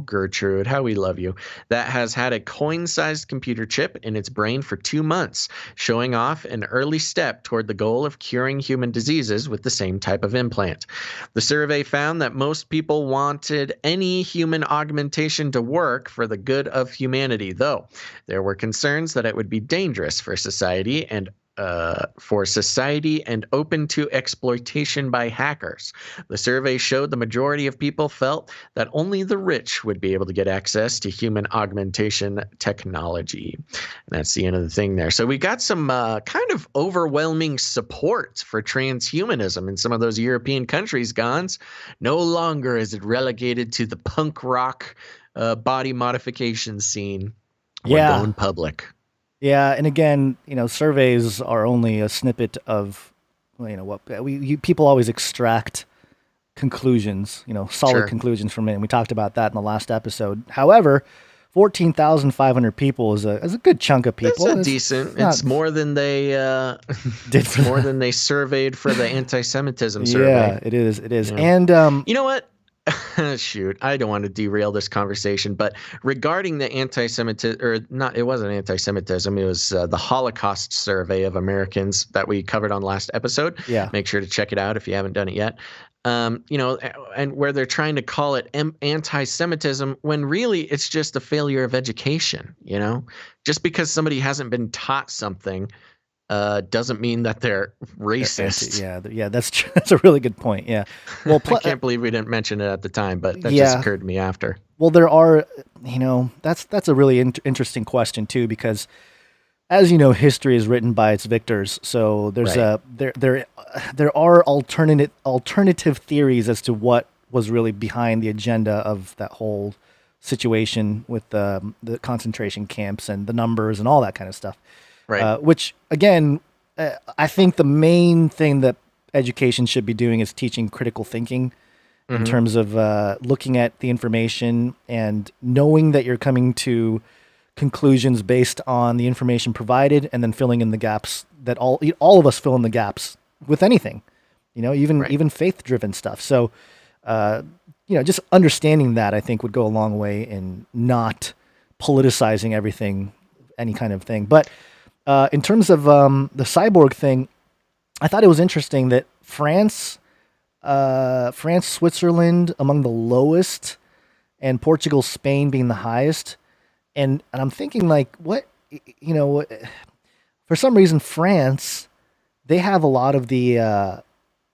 Gertrude, how we love you, that has had a coin-sized computer chip in its brain for 2 months, showing off an early step toward the goal of curing human diseases with the same type of implant. The survey found that most people wanted any human augmentation to work for the good of humanity, though there were concerns that it would be dangerous for society and open to exploitation by hackers. The survey showed the majority of people felt that only the rich would be able to get access to human augmentation technology. And that's the end of the thing there. So we got some kind of overwhelming support for transhumanism in some of those European countries, Gons. No longer is it relegated to the punk rock body modification scene. We're going public. Yeah, and again, surveys are only a snippet of, what people always extract conclusions, solid conclusions from it, and we talked about that in the last episode. However, 14,500 people is a good chunk of people. It's decent. It's more than they did. More than they surveyed for the anti-Semitism survey. Yeah, it is. It is, Yeah. and you know what? Shoot, I don't want to derail this conversation, but regarding the anti-Semitism, it wasn't anti-Semitism, it was the Holocaust survey of Americans that we covered on last episode. Yeah. Make sure to check it out if you haven't done it yet. And where they're trying to call it anti-Semitism when really it's just a failure of education, Just because somebody hasn't been taught something doesn't mean that they're racist. Yeah, that's true. That's a really good point. Yeah. Well, I can't believe we didn't mention it at the time, but that just occurred to me after. Well, there are, that's a really interesting question too, because as you know, history is written by its victors. So there's there are alternative theories as to what was really behind the agenda of that whole situation with the concentration camps and the numbers and all that kind of stuff. Right. Which, again, I think the main thing that education should be doing is teaching critical thinking in terms of looking at the information and knowing that you're coming to conclusions based on the information provided and then filling in the gaps that all of us fill in the gaps with anything, even faith-driven stuff. So, just understanding that, I think, would go a long way in not politicizing everything, any kind of thing. But in terms of the cyborg thing, I thought it was interesting that France, Switzerland among the lowest, and Portugal, Spain being the highest. And I'm thinking, like, what, for some reason, France, they have a lot of the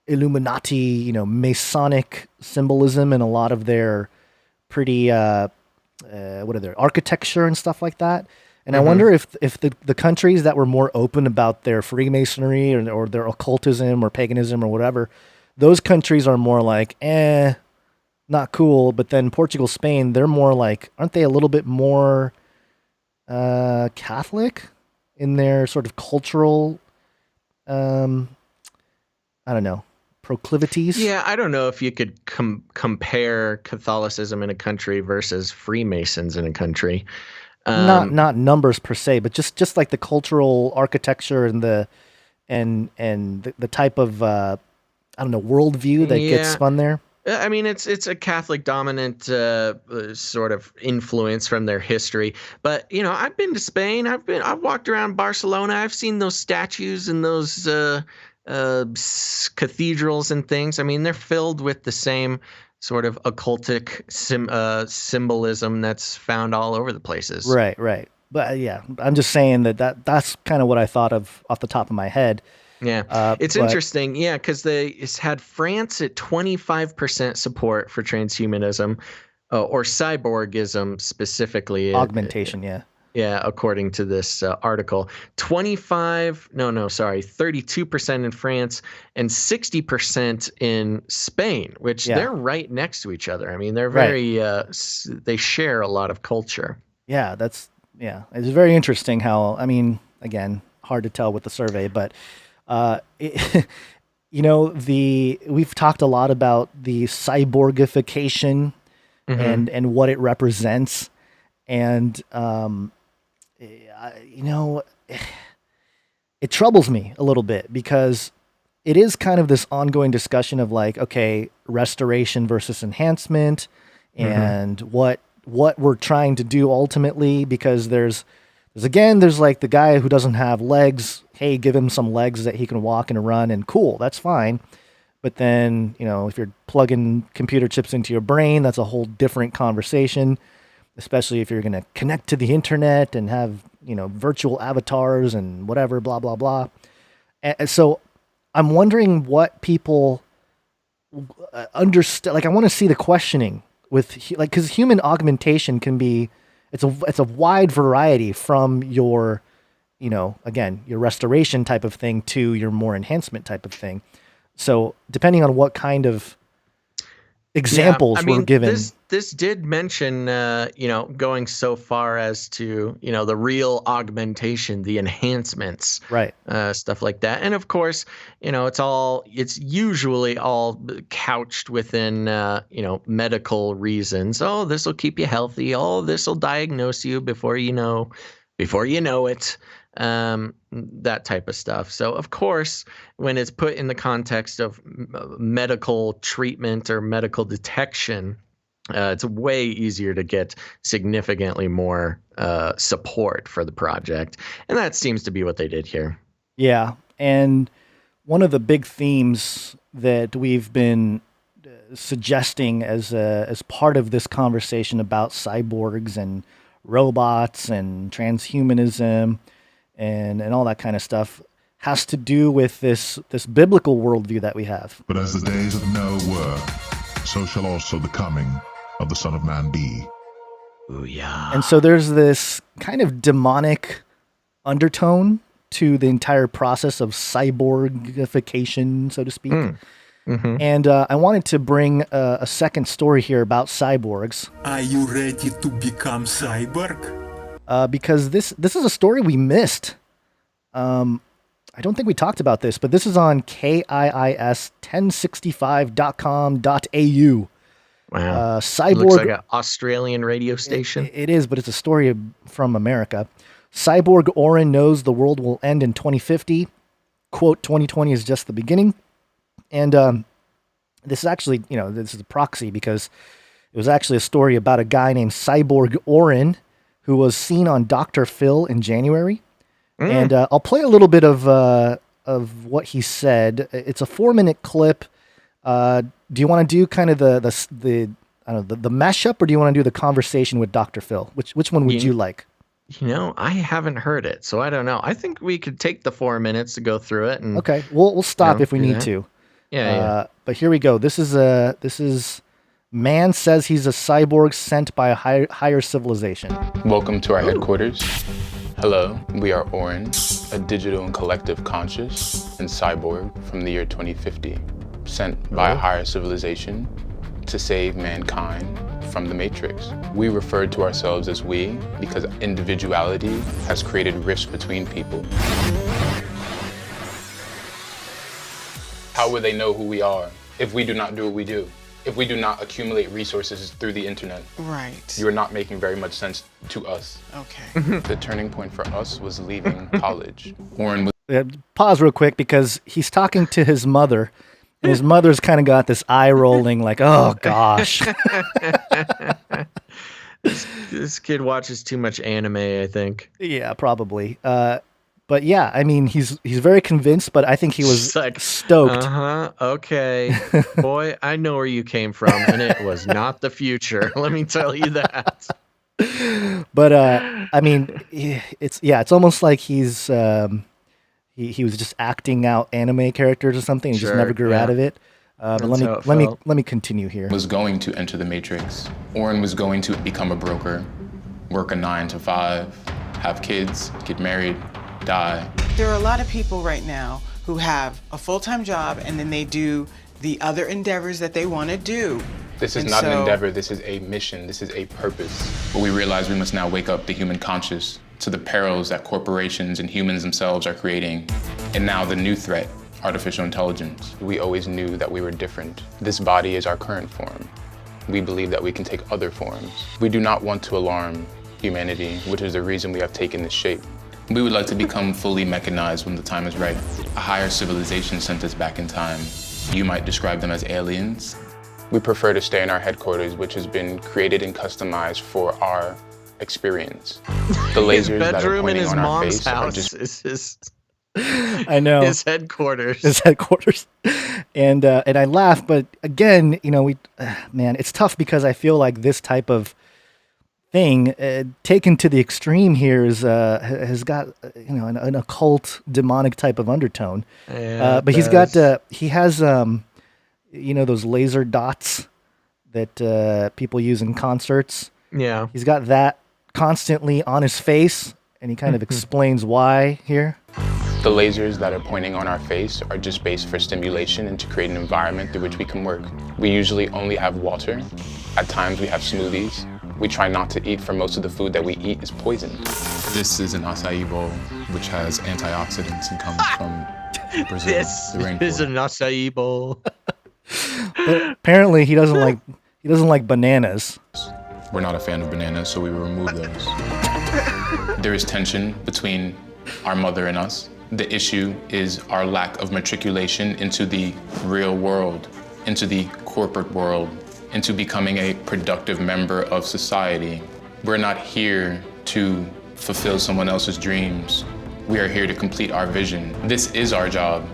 Illuminati, Masonic symbolism in a lot of their pretty, architecture and stuff like that. And I wonder if the countries that were more open about their Freemasonry or their occultism or paganism or whatever, those countries are more like, not cool. But then Portugal, Spain, they're more like, aren't they a little bit more Catholic in their sort of cultural, I don't know, proclivities? Yeah, I don't know if you could compare Catholicism in a country versus Freemasons in a country. Not numbers per se, but just like the cultural architecture and the type of worldview that gets spun there. I mean, it's a Catholic dominant sort of influence from their history. But I've been to Spain. I've walked around Barcelona. I've seen those statues and those cathedrals and things. I mean, they're filled with the same sort of occultic symbolism that's found all over the places. Right. But yeah, I'm just saying that's kind of what I thought of off the top of my head. Yeah, it's but interesting. Yeah, because it's had France at 25% support for transhumanism, or cyborgism specifically. augmentation, yeah. Yeah, according to this article, 32% in France and 60% in Spain, which Yeah. they're right next to each other. I mean, they're Right. very they share a lot of culture. Yeah, it's very interesting how, I mean, again, hard to tell with the survey, but we've talked a lot about the cyborgification and what it represents, and it troubles me a little bit because it is kind of this ongoing discussion of like, okay, restoration versus enhancement, and what we're trying to do ultimately, because there's like the guy who doesn't have legs. Hey, give him some legs that he can walk and run, and cool, that's fine. But then, if you're plugging computer chips into your brain, that's a whole different conversation, especially if you're going to connect to the internet and have, virtual avatars and whatever, blah, blah, blah. And so I'm wondering what people understand. Like, I want to see the questioning with, like, because human augmentation can be, it's a wide variety from your, again, your restoration type of thing to your more enhancement type of thing. So depending on what kind of examples were given. This did mention, going so far as to, the real augmentation, the enhancements, right? Stuff like that. And of course, it's usually all couched within, medical reasons. Oh, this will keep you healthy. Oh, this will diagnose you before you know it. That type of stuff. So of course, when it's put in the context of medical treatment or medical detection, it's way easier to get significantly more support for the project. And that seems to be what they did here. Yeah. And one of the big themes that we've been suggesting as part of this conversation about cyborgs and robots and transhumanism and all that kind of stuff has to do with this biblical worldview that we have. But as the days of Noah were, so shall also the coming of the Son of Man be. Ooh, yeah. And so there's this kind of demonic undertone to the entire process of cyborgification, so to speak. And I wanted to bring a second story here about cyborgs. Are you ready to become cyborg? Because this is a story we missed. I don't think we talked about this, but this is on KIIS1065.com.au. Wow. Cyborg looks like an Australian radio station. It is, but it's a story from America. Cyborg Oren knows the world will end in 2050. Quote, 2020 is just the beginning. And this is actually, this is a proxy because it was actually a story about a guy named Cyborg Oren who was seen on Dr. Phil in January. And I'll play a little bit of what he said. It's a 4-minute clip. Do you want to do kind of the mashup, or do you want to do the conversation with Dr. Phil? Which one would you like? I haven't heard it, so I don't know. I think we could take the 4 minutes to go through it. And okay, we'll stop if we need to. Yeah. But here we go. This is man says he's a cyborg sent by a higher civilization. Welcome to our headquarters. Hello, we are Oren, a digital and collective conscious and cyborg from the year 2050, sent by a higher civilization to save mankind from the Matrix. We refer to ourselves as we because individuality has created rift between people. How will they know who we are if we do not do what we do? If we do not accumulate resources through the internet? Right. You are not making very much sense to us. Okay. The turning point for us was leaving college. Warren was... Pause real quick because he's talking to his mother, and his mother's kind of got this eye rolling like, oh gosh. This kid watches too much anime, I think. Yeah, probably. But yeah, I mean, he's very convinced, but I think he was like, stoked. Okay. Boy, I know where you came from, and it was not the future. Let me tell you that. But I mean, it's almost like he's he was just acting out anime characters or something. He just never grew out of it. But let me continue here. Was going to enter the Matrix. Oren was going to become a broker, work a 9 to 5, have kids, get married, die. There are a lot of people right now who have a full-time job and then they do the other endeavors that they want to do. This is not an endeavor, this is a mission, this is a purpose. But we realize we must now wake up the human conscious to the perils that corporations and humans themselves are creating. And now the new threat, artificial intelligence. We always knew that we were different. This body is our current form. We believe that we can take other forms. We do not want to alarm humanity, which is the reason we have taken this shape. We would like to become fully mechanized when the time is right. A higher civilization sent us back in time. You might describe them as aliens. We prefer to stay in our headquarters, which has been created and customized for our experience. The lasers that are pointing on our face are just... is his... I know. His headquarters. And I laugh, but again, man, it's tough because I feel like this type of thing taken to the extreme here has got an occult demonic type of undertone. Yeah, but he has those laser dots that people use in concerts. Yeah. He's got that constantly on his face, and he kind of explains why here. The lasers that are pointing on our face are just based for stimulation and to create an environment through which we can work. We usually only have water. At times we have smoothies. We try not to eat, for most of the food that we eat is poison. This is an acai bowl, which has antioxidants and comes from Brazil. This is an acai bowl. But apparently he doesn't like bananas. We're not a fan of bananas, so we remove those. There is tension between our mother and us. The issue is our lack of matriculation into the real world, into the corporate world, into becoming a productive member of society. We're not here to fulfill someone else's dreams. We are here to complete our vision. This is our job.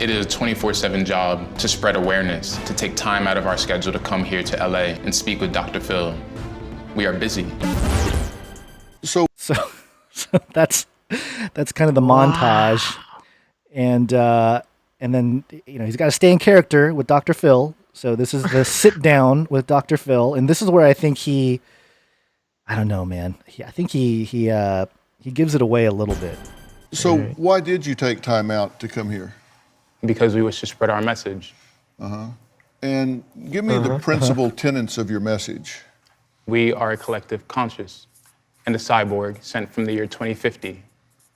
It is a 24/7 job to spread awareness, to take time out of our schedule to come here to LA and speak with Dr. Phil. We are busy. So that's kind of the montage, and then he's got to stay in character with Dr. Phil. So this is the sit down with Dr. Phil, and this is where I think I don't know, man. I think he gives it away a little bit. So why did you take time out to come here? Because we wish to spread our message. And give me the principal tenets of your message. We are a collective conscious and a cyborg sent from the year 2050,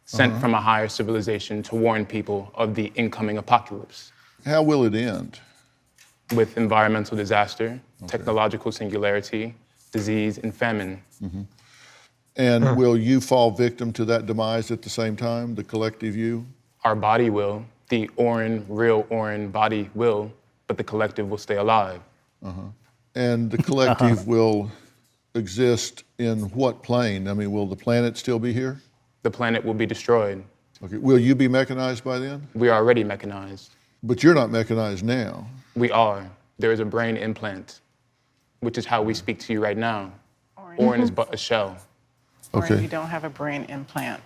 sent from a higher civilization to warn people of the incoming apocalypse. How will it end? With environmental disaster, technological singularity, disease, and famine. And will you fall victim to that demise at the same time, the collective you? Our body will. The real Oren body will, but the collective will stay alive. And the collective will exist in what plane? I mean, will the planet still be here? The planet will be destroyed. Okay. Will you be mechanized by then? We are already mechanized. But you're not mechanized now. We are. There is a brain implant, which is how we speak to you right now. Oren is but a shell. Okay. Oren, you don't have a brain implant.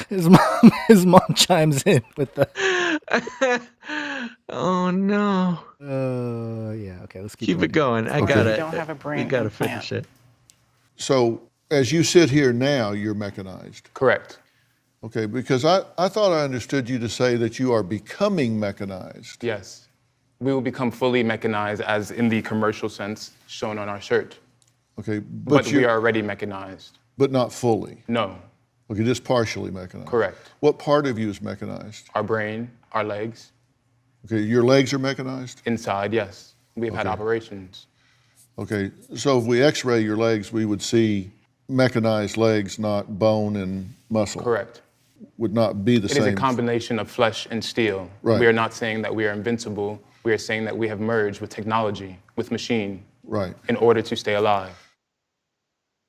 His mom chimes in with the. Oh no. Yeah. Okay. Let's keep it going. I got it. You don't have a brain. We got to implant. finish it. So as you sit here now, you're mechanized. Correct. Okay, because I thought I understood you to say that you are becoming mechanized. Yes. We will become fully mechanized, as in the commercial sense shown on our shirt. Okay, but we are already mechanized. But not fully? No. Okay, just partially mechanized. Correct. What part of you is mechanized? Our brain, our legs. Okay, your legs are mechanized? Inside, yes. We've had operations. Okay, so if we x-ray your legs, we would see mechanized legs, not bone and muscle. Correct. Would not be the same. It is a combination of flesh and steel. Right. We are not saying that we are invincible. We are saying that we have merged with technology, with machine. Right. In order to stay alive.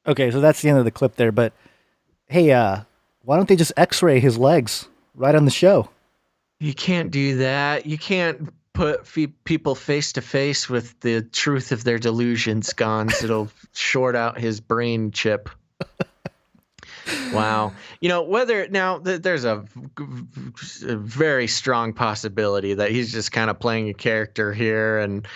Okay, so that's the end of the clip there, but hey, why don't they just x-ray his legs right on the show? You can't do that. You can't put people face to face with the truth of their delusions, Gons. It'll short out his brain chip. Wow. Whether now there's a very strong possibility that he's just kind of playing a character here and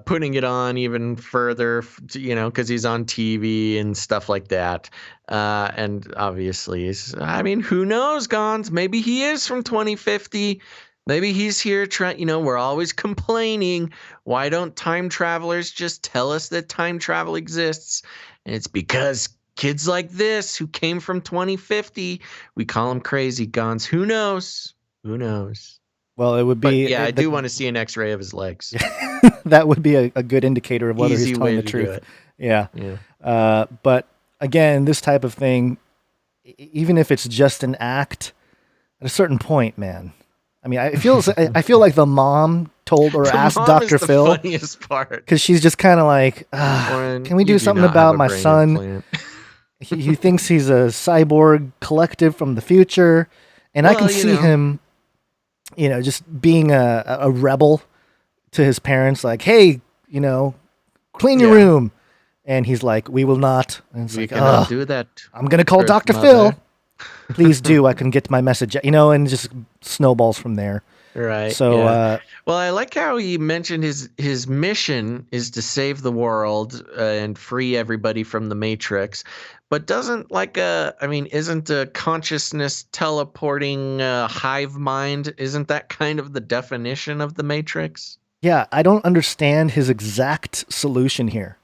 putting it on even further, because he's on TV and stuff like that. And obviously, who knows, Gons? Maybe he is from 2050. Maybe he's here trying, we're always complaining. Why don't time travelers just tell us that time travel exists? And it's because kids like this who came from 2050, we call them crazy, Gons. Who knows? Who knows? Well, it would be. But yeah, I do want to see an X-ray of his legs. That would be a good indicator of whether Easy he's telling way the to truth. do it. Yeah. But again, this type of thing, even if it's just an act, at a certain point, man. I mean, I feel like the mom told or asked Dr. Phil. The funniest part, because she's just kind of like, can we do something about my son? He thinks he's a cyborg collective from the future, and I can see him, just being a rebel to his parents, like, hey, clean your room, and he's like, we will not. And it's cannot do that. I'm gonna call Dr. Phil. Please do. I can get my message, and just snowballs from there. Right. So, well, I like how he mentioned his mission is to save the world and free everybody from the Matrix, but isn't a consciousness teleporting hive mind? Isn't that kind of the definition of the Matrix? Yeah, I don't understand his exact solution here.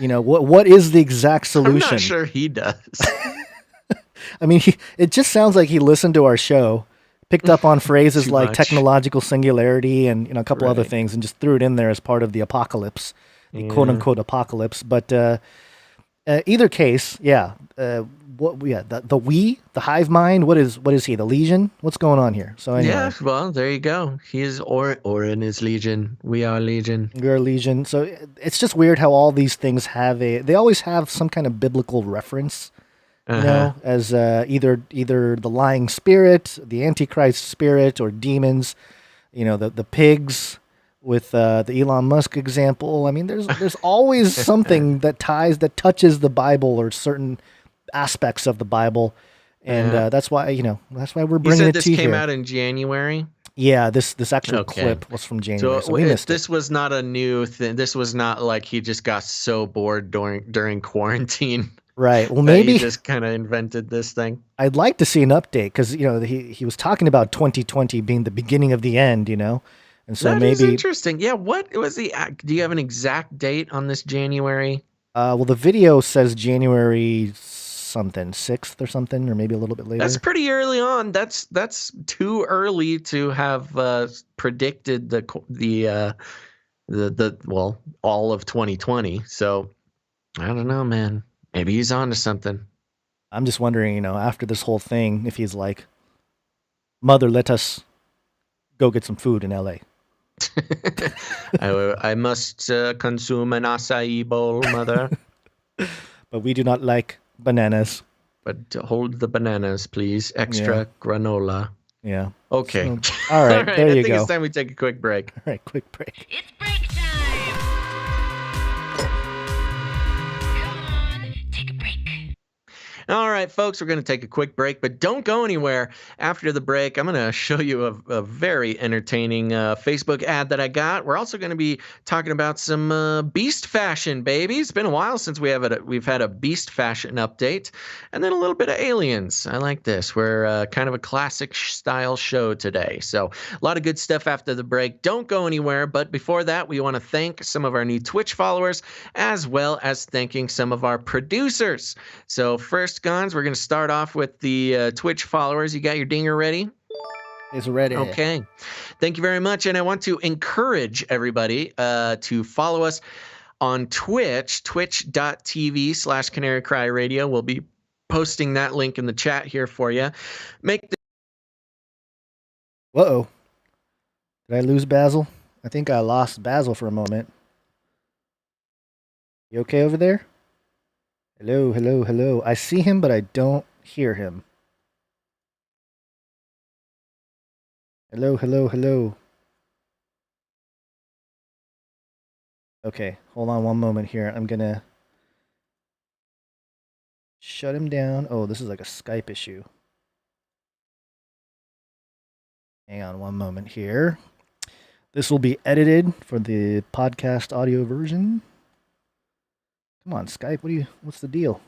What is the exact solution? I'm not sure he does. I mean, it just sounds like he listened to our show, picked up on phrases like technological singularity and a couple other things, and just threw it in there as part of the apocalypse, the quote unquote apocalypse. But either case, the hive mind. What is he? The Legion? What's going on here? So anyway. Yeah, well, there you go. He is Orin is Legion. We are Legion. We are Legion. So it's just weird how all these things they always have some kind of biblical reference. As either the lying spirit, the Antichrist spirit, or demons. The pigs with the Elon Musk example. I mean, there's always something that touches the Bible or certain aspects of the Bible, and that's why we're bringing it to you. This came out in January. Yeah, this actual clip was from January. So we missed this was not a new thing. This was not like he just got so bored during quarantine. Right. Well, maybe he just kind of invented this thing. I'd like to see an update because he was talking about 2020 being the beginning of the end, and so that maybe is interesting. Yeah. What was do you have an exact date on this January? Well, the video says January something 6th or something, or maybe a little bit later. That's pretty early on. That's too early to have predicted the all of 2020. So I don't know, man. Maybe he's on to something. I'm just wondering, after this whole thing, if he's like, Mother, let us go get some food in LA. I must consume an acai bowl, Mother. But we do not like bananas. But hold the bananas, please. Extra granola. Yeah. Okay. So, all right. There you go. I think it's time we take a quick break. All right. Quick break. It's break time. Come on, take a break. All right, folks, we're going to take a quick break, but don't go anywhere. After the break, I'm going to show you a very entertaining Facebook ad that I got. We're also going to be talking about some beast fashion, baby. It's been a while since we've had a beast fashion update, and then a little bit of aliens. I like this. We're kind of a classic style show today, so a lot of good stuff after the break. Don't go anywhere, but before that, we want to thank some of our new Twitch followers, as well as thanking some of our producers. So first, Gons, we're going to start off with the Twitch followers. You got your dinger ready? It's ready. Okay. Thank you very much. And I want to encourage everybody to follow us on Twitch, twitch.tv/Canary Cry Radio. We'll be posting that link in the chat here for you. Uh-oh. Did I lose Basil? I think I lost Basil for a moment. You okay over there? Hello, hello, hello. I see him, but I don't hear him. Hello, hello, hello. Okay, hold on one moment here. I'm gonna shut him down. Oh, this is like a Skype issue. Hang on one moment here. This will be edited for the podcast audio version. Come on, Skype. What's the deal?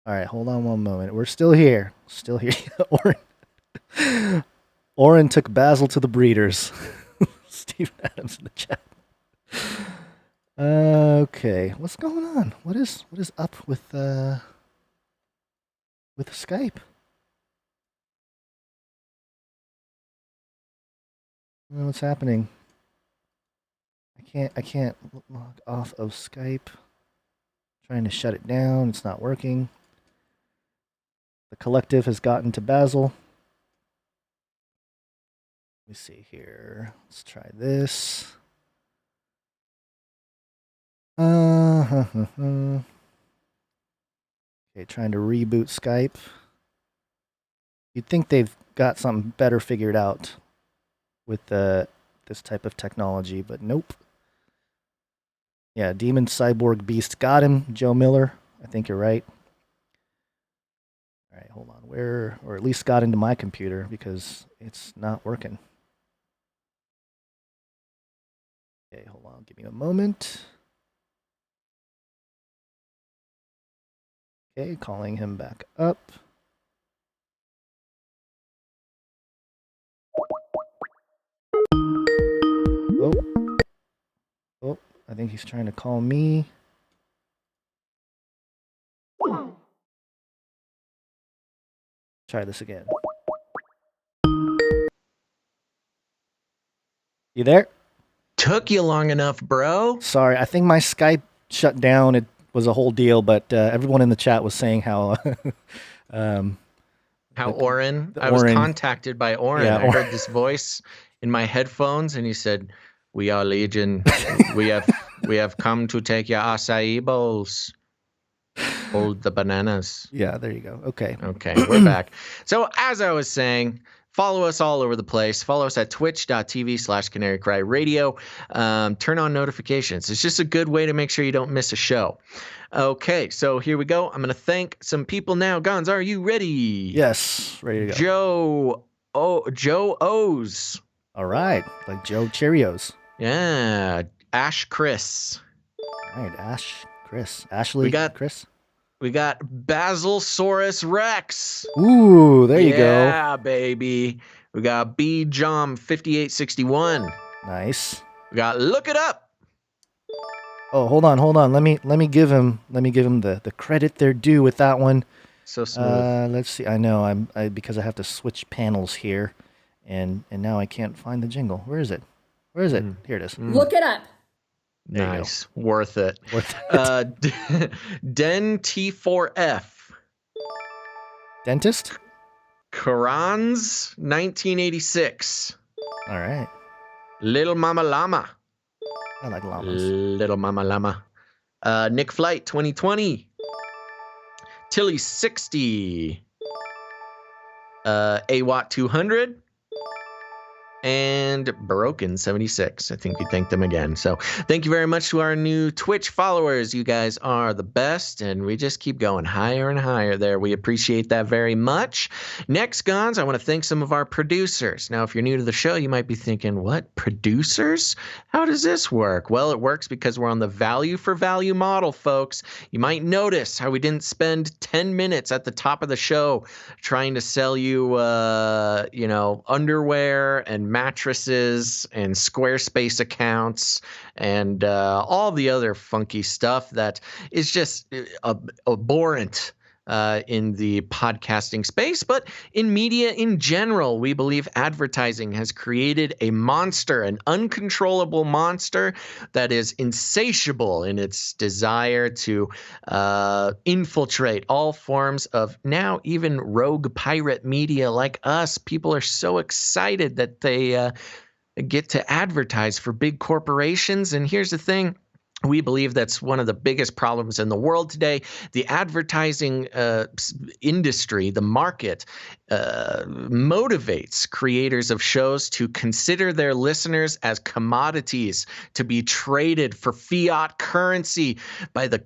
All right, hold on one moment. We're still here. Still here. Oren took Basil to the breeders. Steve Adams in the chat. Okay, what's going on? What is up with Skype? I don't know what's happening. I can't log off of Skype. Trying to shut it down. It's not working. The collective has gotten to Basil. Let me see here. Let's try this. Okay, trying to reboot Skype. You'd think they've got something better figured out with this type of technology, but nope. Yeah, Demon Cyborg Beast got him. Joe Miller, I think you're right. All right, hold on. Or at least got into my computer because it's not working. Okay, hold on. Give me a moment. Okay, calling him back up. Oh, I think he's trying to call me. Try this again. You there? Took you long enough, bro. Sorry, I think my Skype shut down. It was a whole deal, but everyone in the chat was saying how Oren. I was contacted by Oren. Yeah, I heard this voice in my headphones, and he said, "We are Legion. we have come to take your acai bowls. Hold the bananas." Yeah, there you go. Okay, we're back. So as I was saying, follow us all over the place. Follow us at twitch.tv/Canary Cry Radio. Turn on notifications. It's just a good way to make sure you don't miss a show. Okay, so here we go. I'm going to thank some people now. Gons, are you ready? Yes, ready to go. Joe O's. All right, like Joe Cheerios. Yeah, Ash Chris. All right, Ash Chris. Ashley Chris. We got Basilsaurus Rex. Ooh, there you go. Yeah, baby. We got B Jom 5861. Nice. We got Look It Up. Oh, hold on. Let me give him the credit they're due with that one. So smooth. Let's see. I know because I have to switch panels here, and now I can't find the jingle. Where is it? Here it is. Look it up. Nice. Worth it. Den T4F. Dentist? Karan's 1986. All right. Little Mama Llama. I like llamas. Little Mama Llama. Nick Flight 2020. Tilly 60. AWAT 200. And Broken 76. I think we thanked them again. So thank you very much to our new Twitch followers. You guys are the best, and we just keep going higher and higher there. We appreciate that very much. Next, Gons, I want to thank some of our producers. Now, if you're new to the show, you might be thinking, what, producers? How does this work? Well, it works because we're on the value for value model, folks. You might notice how we didn't spend 10 minutes at the top of the show trying to sell you, underwear and mattresses and Squarespace accounts and all the other funky stuff that is just abhorrent in the podcasting space. But in media in general, we believe advertising has created a monster, an uncontrollable monster that is insatiable in its desire to infiltrate all forms of now even rogue pirate media like us. People are so excited that they get to advertise for big corporations. And here's the thing. We believe that's one of the biggest problems in the world today. The advertising industry, the market, motivates creators of shows to consider their listeners as commodities to be traded for fiat currency by the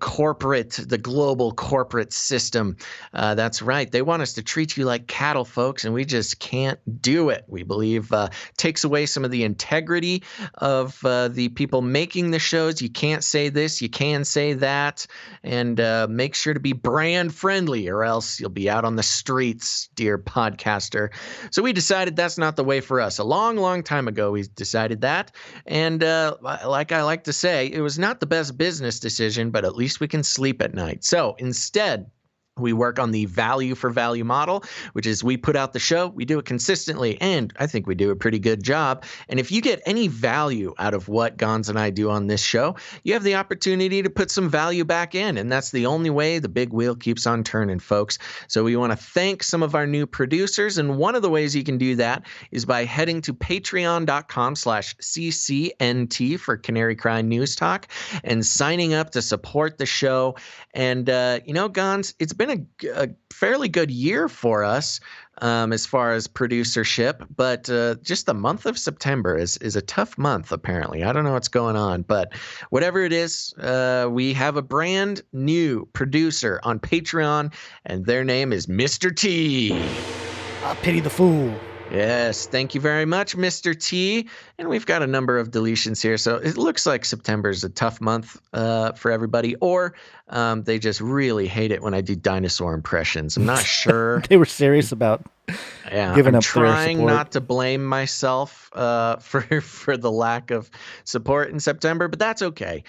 global corporate system. That's right. They want us to treat you like cattle, folks, and we just can't do it. We believe takes away some of the integrity of the people making the shows. You can't say this, you can say that, and make sure to be brand friendly or else you'll be out on the streets, dear podcaster. So we decided that's not the way for us. A long, long time ago, we decided that. And like I like to say, it was not the best business decision, but at least we can sleep at night. So instead, we work on the value for value model, which is we put out the show, we do it consistently, and I think we do a pretty good job. And if you get any value out of what Gons and I do on this show, you have the opportunity to put some value back in. And that's the only way the big wheel keeps on turning, folks. So we want to thank some of our new producers. And one of the ways you can do that is by heading to patreon.com/CCNT for Canary Cry News Talk and signing up to support the show. And, Gons, it's been a fairly good year for us as far as producership, but just the month of September is a tough month, apparently. I don't know what's going on, but whatever it is, we have a brand new producer on Patreon, and their name is Mr. T. I pity the fool. Yes, thank you very much, Mr. T. And we've got a number of deletions here, so it looks like September is a tough month for everybody, or they just really hate it when I do dinosaur impressions. I'm not sure. They were serious about giving I'm up trying their support. not to blame myself for the lack of support in September, but that's okay.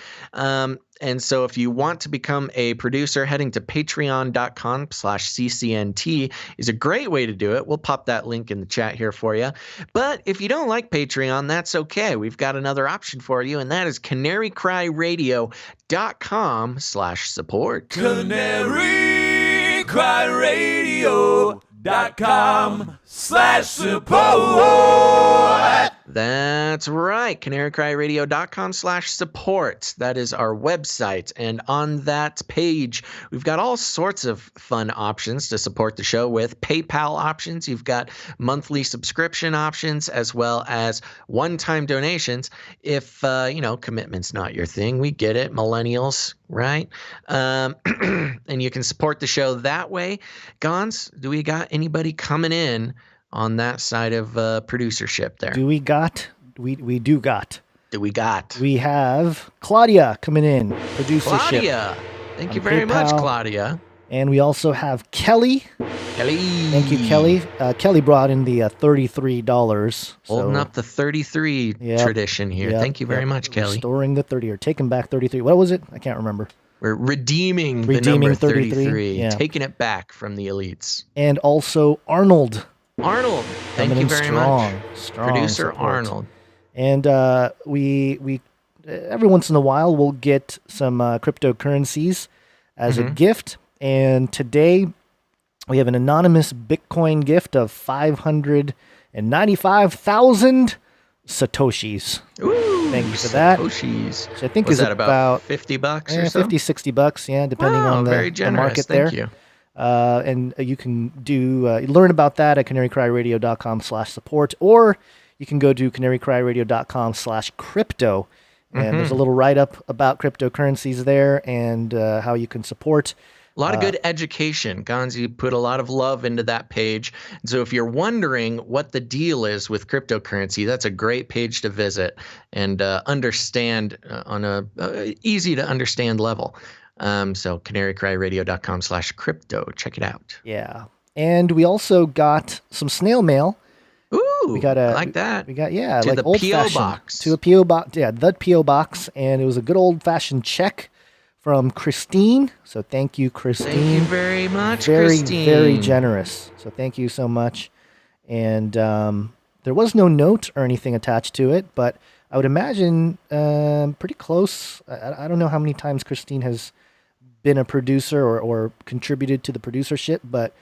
And so if you want to become a producer, heading to patreon.com/CCNT is a great way to do it. We'll pop that link in the chat here for you. But if you don't like Patreon, that's okay. We've got another option for you, and that is canarycryradio.com/support. canarycryradio.com/support. That's right, canarycryradio.com/support. That is our website. And on that page, we've got all sorts of fun options to support the show with. PayPal options. You've got monthly subscription options as well as one-time donations. If, commitment's not your thing, we get it. Millennials, right? And you can support the show that way. Gons, do we got anybody coming in on that side of producership there? We do got. We have Claudia coming in, producership. Claudia. Thank you very much, Claudia. And we also have Kelly. Thank you, Kelly. Kelly brought in the $33. Holding up the 33 tradition here. Thank you very much, Kelly. Restoring the 30 or taking back 33. What was it? I can't remember. We're redeeming the number 33. Yeah. Taking it back from the elites. And also Arnold. Thank you very much. Strong Producer support. Arnold. And we every once in a while we'll get some cryptocurrencies as a gift. And today we have an anonymous Bitcoin gift of 595,000 Satoshis. Ooh, thank you for that. Satoshis. Which I think Was is that about $50 or so? $50-$60, depending on very the generous. market Thank there. you. And you can learn about that at canarycryradio.com/support, or you can go to canarycryradio.com/crypto. And there's a little write-up about cryptocurrencies there and how you can support. A lot of good education. Gonzi put a lot of love into that page. And so if you're wondering what the deal is with cryptocurrency, that's a great page to visit and understand on a easy to understand level. So canarycryradio.com/crypto. Check it out. Yeah. And we also got some snail mail. Ooh, we got I like that. We got, to like the P.O. box. To a P.O. box. Yeah, the P.O. box. And it was a good old-fashioned check from Christine. So thank you, Christine. Thank you very much, Christine. Very generous. So thank you so much. And there was no note or anything attached to it, but I would imagine pretty close. I don't know how many times Christine has been a producer or contributed to the producership, but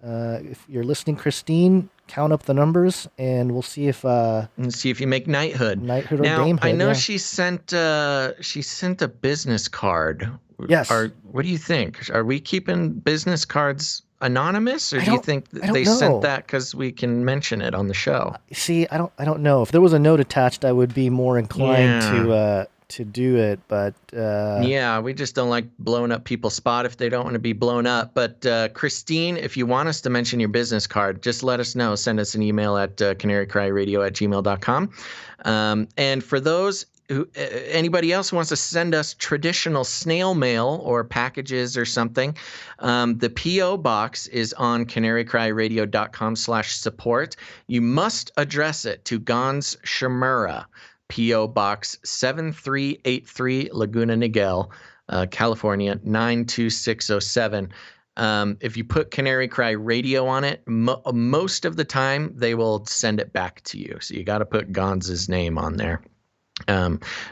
If you're listening, Christine, count up the numbers, and we'll see if and see if you make knighthood. Knighthood or Now, damehood. I know yeah. she sent a business card. Yes. What do you think? Are we keeping business cards anonymous, or do you think don't they know. sent that because we can mention it on the show? See, I don't know. If there was a note attached, I would be more inclined to do it. But yeah, we just don't like blowing up people's spot if they don't want to be blown up. But Christine, if you want us to mention your business card, just let us know. Send us an email at canarycryradio@gmail.com. And for those who, anybody else who wants to send us traditional snail mail or packages or something, the P.O. box is on canarycryradio.com/support. You must address it to Gons Shimura, P.O. Box 7383, Laguna Niguel, California 92607. If you put Canary Cry Radio on it, most of the time they will send it back to you. So you got to put Gons's name on there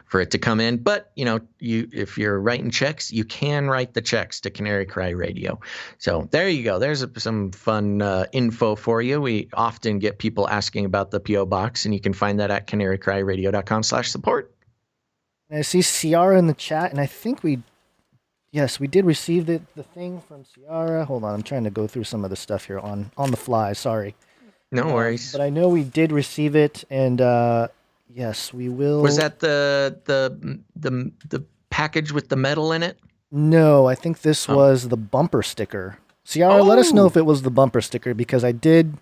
for it to come in. But, if you're writing checks, you can write the checks to Canary Cry Radio. So there you go. There's some fun info for you. We often get people asking about the P.O. Box, and you can find that at canarycryradio.com/support. I see Ciara in the chat, and I think we did receive the thing from Ciara. Hold on, I'm trying to go through some of the stuff here on the fly. Sorry. No worries. But I know we did receive it, and yes, we will. Was that the package with the metal in it? No, I think this was the bumper sticker. Ciara, let us know if it was the bumper sticker, because I did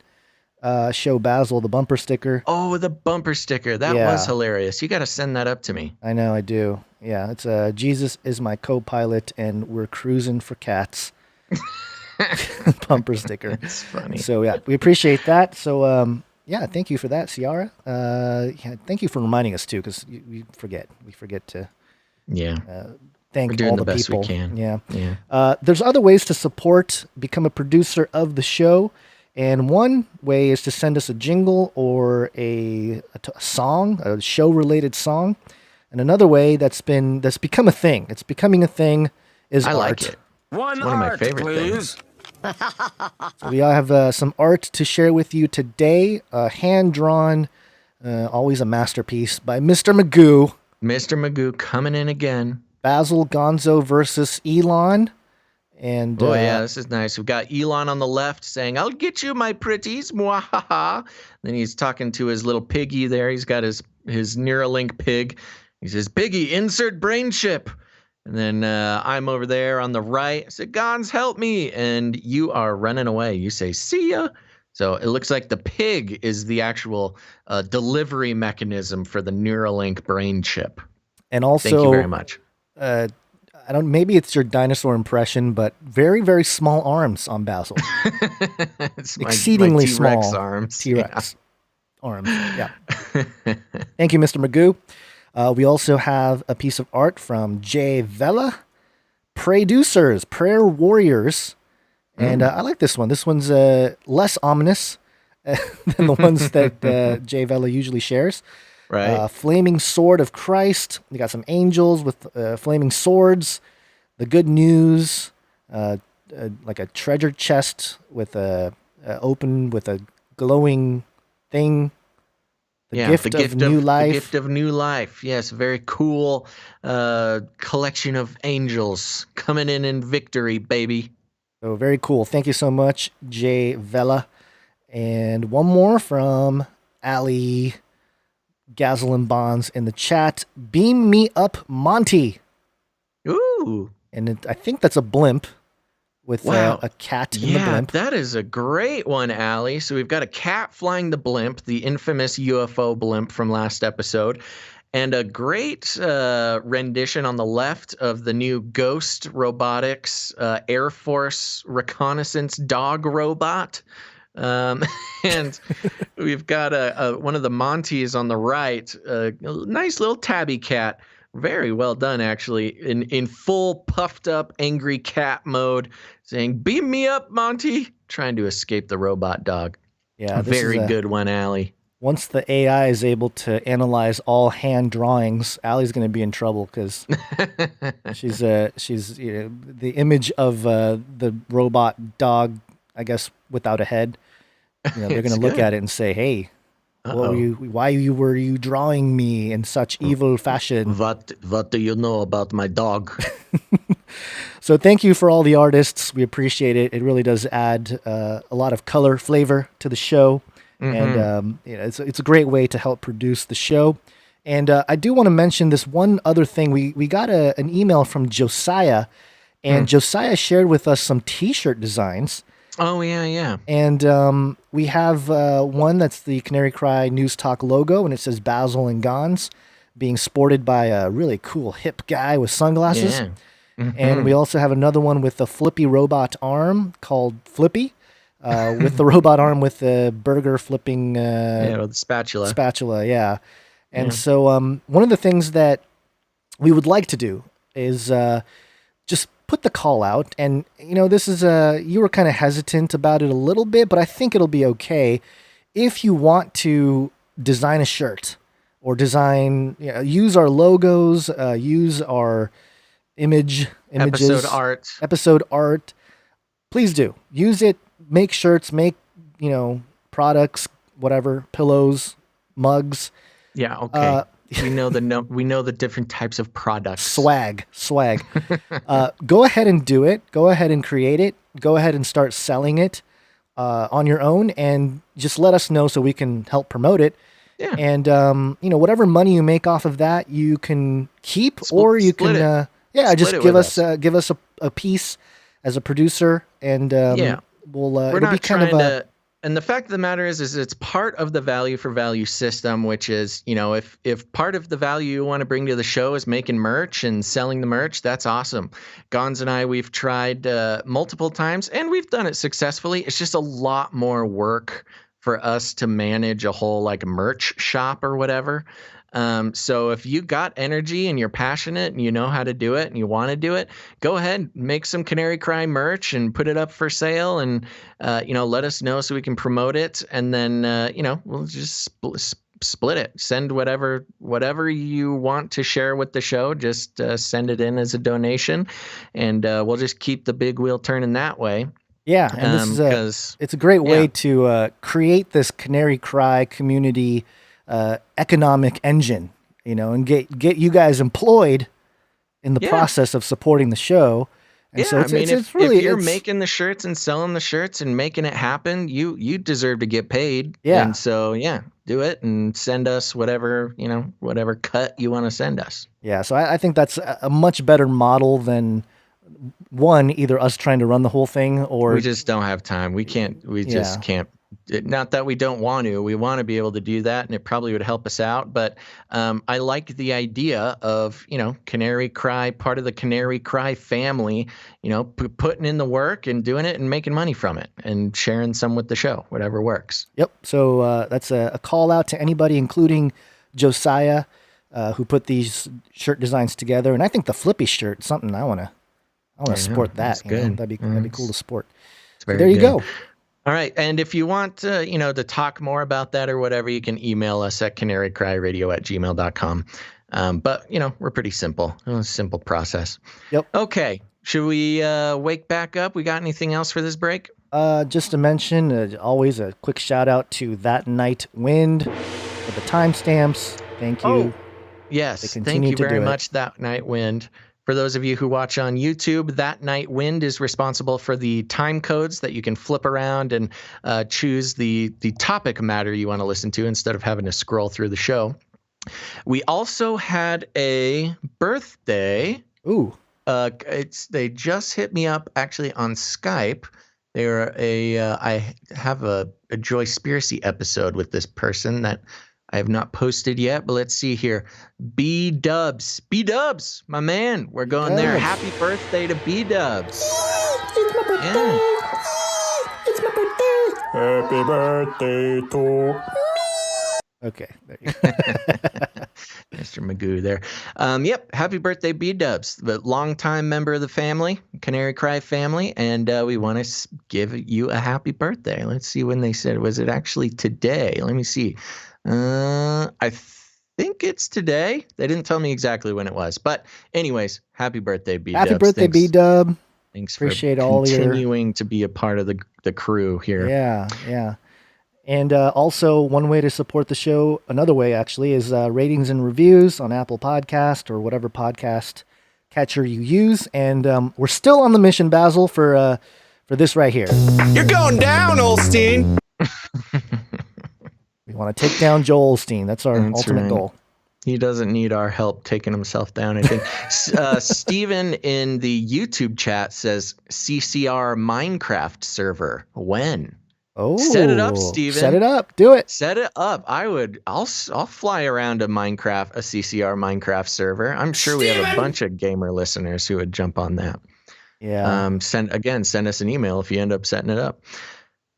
show Basil the bumper sticker. Oh, the bumper sticker. That was hilarious. You got to send that up to me. I know, I do. Yeah, it's Jesus is my co-pilot and we're cruising for cats. Bumper sticker. It's funny. So, yeah, we appreciate that. So, thank you for that, Ciara. Thank you for reminding us, too, because we forget. We forget to thank We're doing all the the best people. we can. Yeah. Yeah. There's other ways to support, become a producer of the show. And one way is to send us a jingle or a song, a show-related song. And another way that's become a thing. It's becoming a thing is I art. like it. One of my favorite things. So we all have some art to share with you today. Hand-drawn, always a masterpiece by Mr. Magoo. Mr. Magoo coming in again. Basil Gonzo versus Elon. And this is nice. We've got Elon on the left saying, "I'll get you, my pretties." Mwahaha. Then he's talking to his little piggy there. He's got his Neuralink pig. He says, "Piggy, insert brain chip." And then I'm over there on the right. I said, "Gons, help me." And you are running away. You say, "See ya." So it looks like the pig is the actual delivery mechanism for the Neuralink brain chip. And also, thank you very much. Maybe it's your dinosaur impression, but very, very small arms on Basil. It's exceedingly my T-Rex small arms. T-Rex arms. Yeah. Thank you, Mr. Magoo. We also have a piece of art from Jay Vela, Producers, Prayer Warriors. And I like this one. This one's less ominous than the ones that Jay Vela usually shares. Right. Flaming Sword of Christ. We got some angels with flaming swords. The good news, like a treasure chest with open with a glowing thing. The gift of new life. The gift of new life. Yes, very cool collection of angels coming in victory, baby. So very cool. Thank you so much, Jay Vela. And one more from Ali Gazelle Bonds in the chat. Beam me up, Monty. Ooh. And I think that's a blimp with a cat in the blimp. That is a great one, Allie. So we've got a cat flying the blimp, the infamous UFO blimp from last episode, and a great rendition on the left of the new Ghost Robotics Air Force reconnaissance dog robot. And we've got one of the Monties on the right, a nice little tabby cat. Very well done, actually, in full puffed up angry cat mode, saying, "Beam me up, Monty," trying to escape the robot dog. Yeah, very good one, Allie. Once the AI is able to analyze all hand drawings, Allie's going to be in trouble because she's the image of the robot dog I guess, without a head. You know, they're going to It's look good. at it and say, "Hey, Uh-oh. why were you drawing me in such evil fashion?" What do you know about my dog? So thank you for all the artists. We appreciate it. It really does add a lot of color, flavor to the show, and you know, it's a great way to help produce the show. And I do want to mention this one other thing. We got an email from Josiah, and Josiah shared with us some T-shirt designs. Oh, yeah. And we have one that's the Canary Cry News Talk logo, and it says Basil and Gons, being sported by a really cool hip guy with sunglasses. Yeah. And we also have another one with a Flippy robot arm called Flippy, with the robot arm with the burger flipping with the spatula. Spatula, yeah. And so one of the things that we would like to do is just put the call out. And, you know, this is you were kind of hesitant about it a little bit, but I think it'll be okay. If you want to design a shirt or use our logos, use our images, episode art, please do. Use it, make shirts, make, you know, products, whatever, pillows, mugs. Yeah, okay. We know the different types of products. Swag. Go ahead and do it. Go ahead and create it. Go ahead and start selling it on your own, and just let us know so we can help promote it. Yeah. And you know, whatever money you make off of that, you can keep, or you can just give us a piece as a producer, and we'll it'll be kind of a. And the fact of the matter is it's part of the value for value system, which is, you know, if part of the value you want to bring to the show is making merch and selling the merch, that's awesome. Gons and I, we've tried multiple times, and we've done it successfully. It's just a lot more work for us to manage a whole like merch shop or whatever. So if you got energy and you're passionate and you know how to do it and you want to do it, go ahead, make some Canary Cry merch and put it up for sale, and you know, let us know so we can promote it, and then you know, we'll just split it. Send whatever you want to share with the show. Just send it in as a donation, and we'll just keep the big wheel turning that way. Yeah, and this is it's a great way to create this Canary Cry community economic engine, you know, and get you guys employed in the process of supporting the show. And so it's really, if you're making the shirts and selling the shirts and making it happen, you deserve to get paid. Yeah. And so do it and send us whatever cut you want to send us. Yeah. So I think that's a much better model than either us trying to run the whole thing, or we just don't have time. We just can't. Not that we don't want to. We want to be able to do that, and it probably would help us out. But I like the idea of, you know, Canary Cry, part of the Canary Cry family, you know, putting in the work and doing it and making money from it and sharing some with the show, whatever works. Yep. So that's a call out to anybody, including Josiah, who put these shirt designs together. And I think the Flippy shirt, something I want to support that. You know? That'd be cool to support. So there you go. All right. And if you want to talk more about that or whatever, you can email us at canarycryradio@gmail.com. But, you know, we're pretty simple. A simple process. Yep. Okay. Should we wake back up? We got anything else for this break? Just to mention, always a quick shout out to That Night Wind for the timestamps. Thank you. Oh, yes. Thank you very much, That Night Wind. For those of you who watch on YouTube, That Night Wind is responsible for the time codes that you can flip around and choose the topic matter you want to listen to instead of having to scroll through the show. We also had a birthday. Ooh. They just hit me up actually on Skype. They're I have a Joyspiracy episode with this person that I have not posted yet, but let's see here. B-Dubs, my man. We're going there. Happy birthday to B-Dubs. It's my birthday. It's my birthday. Happy birthday to me. Okay. There you go. Mr. Magoo there. Yep. Happy birthday, B-Dubs, the longtime member of the family, Canary Cry family, and we want to give you a happy birthday. Let's see when they said. Was it actually today? Let me see. I think it's today. They didn't tell me exactly when it was. But anyways, happy birthday, B-Dubs. Happy birthday, B-Dub. Thanks Appreciate for all continuing to be a part of the crew here. Yeah. And also, one way to support the show, another way actually, is ratings and reviews on Apple Podcast or whatever podcast catcher you use. And we're still on the mission, Basil, for this right here. You're going down, Olstein. We want to take down Joel Osteen. That's our ultimate goal. He doesn't need our help taking himself down, I think. Steven in the YouTube chat says CCR Minecraft server. When? Oh, set it up, Steven. Set it up. Do it. Set it up. I'll fly around a CCR Minecraft server. I'm sure we have a bunch of gamer listeners who would jump on that. Yeah. Send us an email if you end up setting it up.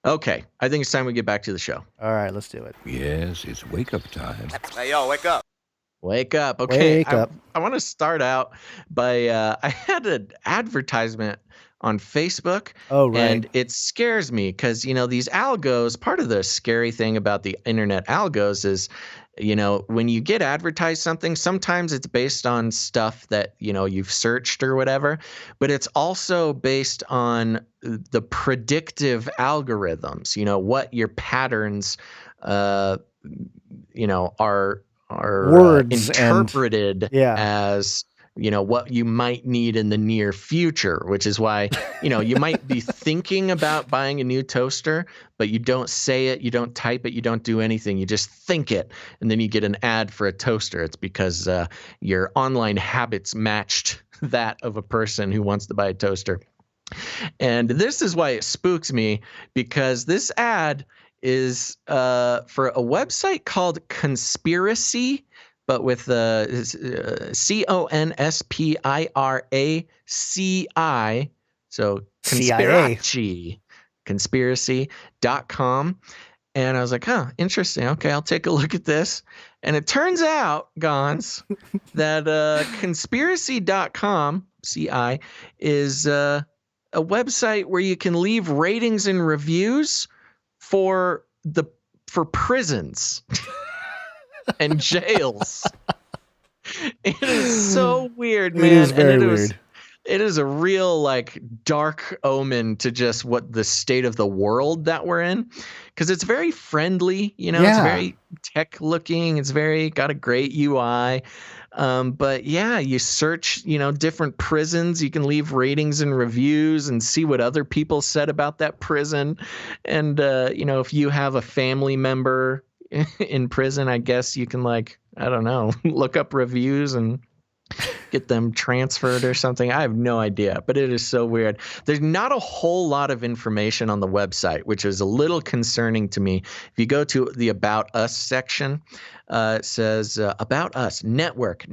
Okay, I think it's time we get back to the show. All right, let's do it. Yes, it's wake up time. Hey, yo, wake up. Wake up. Okay, Wake up. I want to start out by I had an advertisement on Facebook. Oh, right. And it scares me because, these algos, part of the scary thing about the internet algos is, when you get advertised something, sometimes it's based on stuff that, you've searched or whatever, but it's also based on the predictive algorithms, what your patterns, are words interpreted as, what you might need in the near future, which is why, you might be thinking about buying a new toaster, but you don't say it, you don't type it, you don't do anything. You just think it. And then you get an ad for a toaster. It's because your online habits matched that of a person who wants to buy a toaster. And this is why it spooks me, because this ad is for a website called Conspiracy, but with CONSPIRACI, so conspiracy.com. And I was like, interesting. Okay, I'll take a look at this. And it turns out, Gons, that conspiracy.com, CI, is a website where you can leave ratings and reviews for prisons and jails. It is so weird, man. It is very weird. It is a real dark omen to just what the state of the world that we're in, because it's very friendly. It's very tech looking. It's got a great UI. But yeah, you search, different prisons. You can leave ratings and reviews and see what other people said about that prison. And, if you have a family member in prison, I guess you can look up reviews and get them transferred or something. I have no idea, but it is so weird. There's not a whole lot of information on the website, which is a little concerning to me. If you go to the About Us section, it says, About Us, network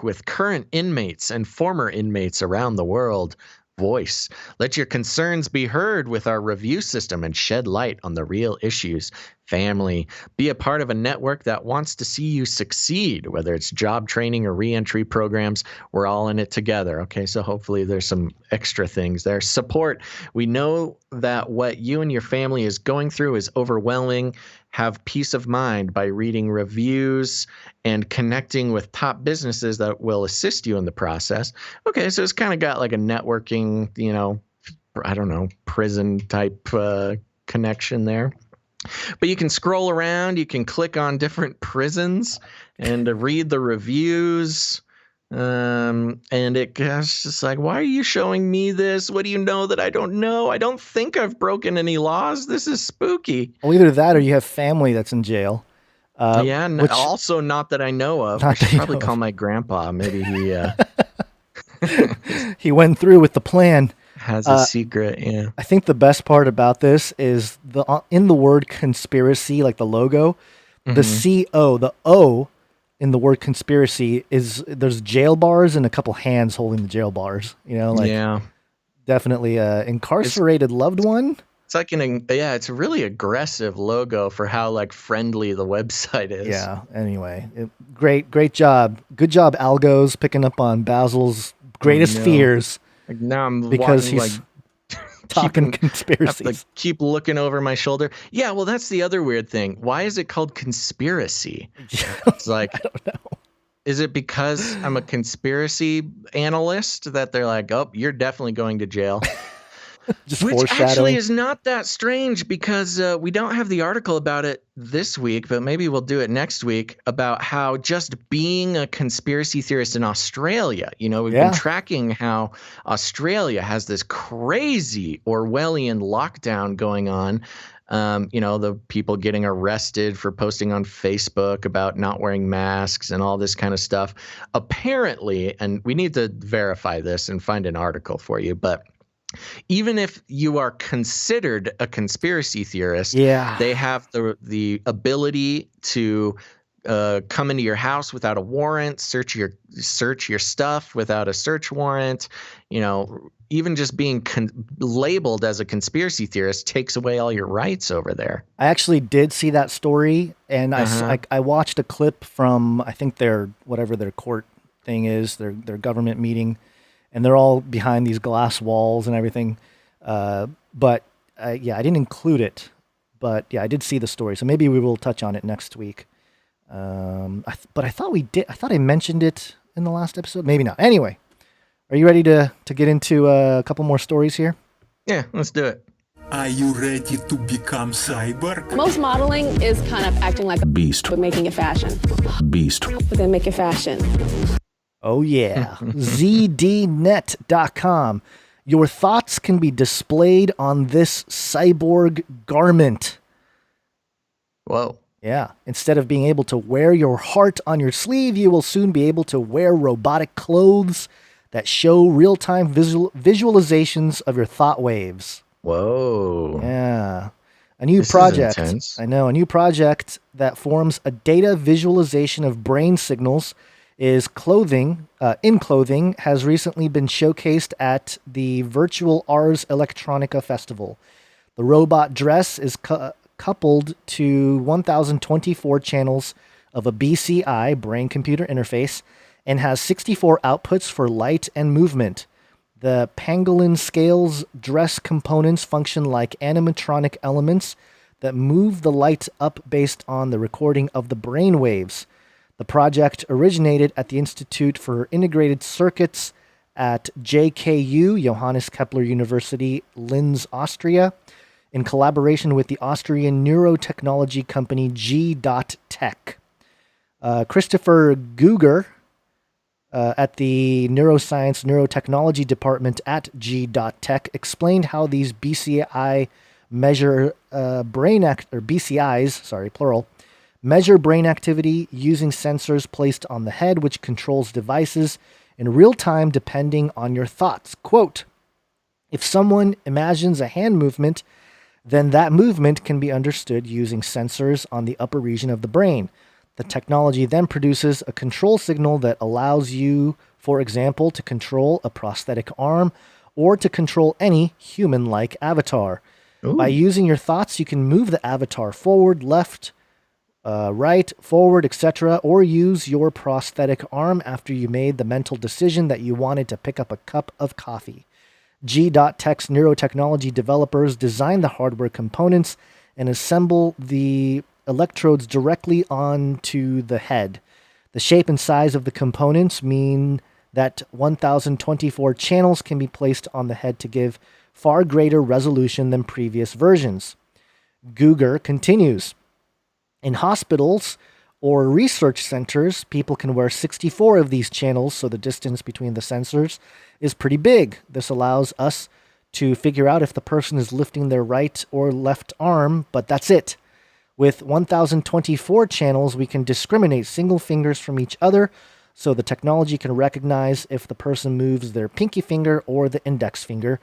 with current inmates and former inmates around the world. Voice. Let your concerns be heard with our review system and shed light on the real issues. Family. Be a part of a network that wants to see you succeed, whether it's job training or reentry programs. We're all in it together. Okay, so hopefully there's some extra things there. Support. We know that what you and your family is going through is overwhelming. Have peace of mind by reading reviews and connecting with top businesses that will assist you in the process. Okay, so it's kind of got like a networking, prison type connection there. But you can scroll around, you can click on different prisons and read the reviews. And it's just like, why are you showing me this? What do you know that I don't know? I don't think I've broken any laws. This is spooky. Well, either that or you have family that's in jail. Also not that I know of. I should probably call my grandpa. Maybe he he went through with the plan. Has a secret, yeah. I think the best part about this is in the word conspiracy, like the logo, the C-O, the O in the word conspiracy there's jail bars and a couple hands holding the jail bars, definitely a incarcerated loved one. It's like it's a really aggressive logo for how friendly the website is. Yeah. Anyway, great job. Good job, Algos, picking up on Basil's greatest fears. Now I'm because walking, he's talking conspiracies. Have to keep looking over my shoulder. Yeah, well, that's the other weird thing. Why is it called conspiracy? It's like, I don't know. Is it because I'm a conspiracy analyst that they're like, oh, you're definitely going to jail? Just Which actually foreshadowing. is not that strange because we don't have the article about it this week, but maybe we'll do it next week about how just being a conspiracy theorist in Australia, we've been tracking how Australia has this crazy Orwellian lockdown going on. The people getting arrested for posting on Facebook about not wearing masks and all this kind of stuff. Apparently, and we need to verify this and find an article for you, but even if you are considered a conspiracy theorist, they have the ability to come into your house without a warrant, search your stuff without a search warrant. Even just being labeled as a conspiracy theorist takes away all your rights over there. I actually did see that story, and I watched a clip from, I think whatever their court thing is, their government meeting. And they're all behind these glass walls and everything. But I didn't include it. But yeah, I did see the story. So maybe we will touch on it next week. But I thought we did. I thought I mentioned it in the last episode. Maybe not. Anyway, are you ready to get into a couple more stories here? Yeah, let's do it. Are you ready to become cyborg? Most modeling is kind of acting like a beast, but making it fashion. Beast. But then make it fashion. Oh, yeah. ZDNet.com. Your thoughts can be displayed on this cyborg garment. Whoa. Yeah. Instead of being able to wear your heart on your sleeve, you will soon be able to wear robotic clothes that show real-time visualizations of your thought waves. Whoa. Yeah. A new project. I know. A new project that forms a data visualization of brain signals is clothing has recently been showcased at the Virtual Ars Electronica Festival. The robot dress is coupled to 1024 channels of a BCI, brain-computer interface, and has 64 outputs for light and movement. The pangolin scales dress components function like animatronic elements that move the light up based on the recording of the brain waves. The project originated at the Institute for Integrated Circuits at JKU, Johannes Kepler University, Linz, Austria, in collaboration with the Austrian neurotechnology company G.Tech. Christopher Guger at the Neuroscience Neurotechnology Department at G.Tech explained how these BCI measure BCIs, plural, measure brain activity using sensors placed on the head, which controls devices in real time depending on your thoughts. Quote, if someone imagines a hand movement, then that movement can be understood using sensors on the upper region of the brain. The technology then produces a control signal that allows you, for example, to control a prosthetic arm or to control any human-like avatar. Ooh. By using your thoughts, you can move the avatar forward, left, right, forward, etc., or use your prosthetic arm after you made the mental decision that you wanted to pick up a cup of coffee. G.Tech's neurotechnology developers design the hardware components and assemble the electrodes directly onto the head. The shape and size of the components mean that 1024 channels can be placed on the head to give far greater resolution than previous versions. Guger continues, in hospitals or research centers, people can wear 64 of these channels, so the distance between the sensors is pretty big. This allows us to figure out if the person is lifting their right or left arm, but that's it. With 1024 channels, we can discriminate single fingers from each other, so the technology can recognize if the person moves their pinky finger or the index finger.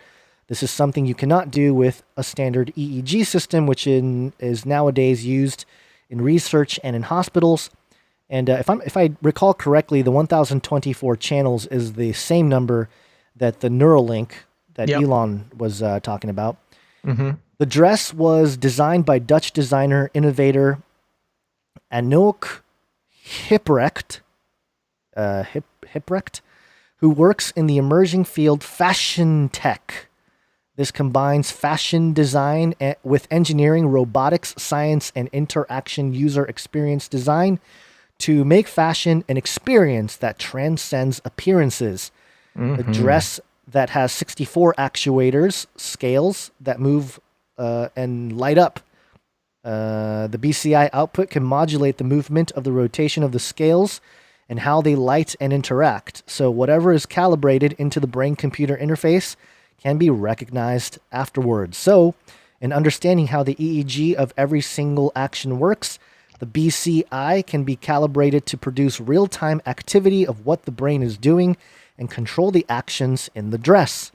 This is something you cannot do with a standard EEG system, which is nowadays used in research and in hospitals. And if I recall correctly, the 1024 channels is the same number that the Neuralink that Elon was talking about. Mm-hmm. The dress was designed by Dutch designer innovator Anouk Hiprecht, who works in the emerging field fashion tech. This combines fashion design with engineering, robotics, science, and interaction user experience design to make fashion an experience that transcends appearances. Mm-hmm. The dress that has 64 actuators, scales that move and light up. The BCI output can modulate the movement of the rotation of the scales and how they light and interact. So whatever is calibrated into the brain-computer interface can be recognized afterwards. So, in understanding how the EEG of every single action works, the BCI can be calibrated to produce real-time activity of what the brain is doing and control the actions in the dress.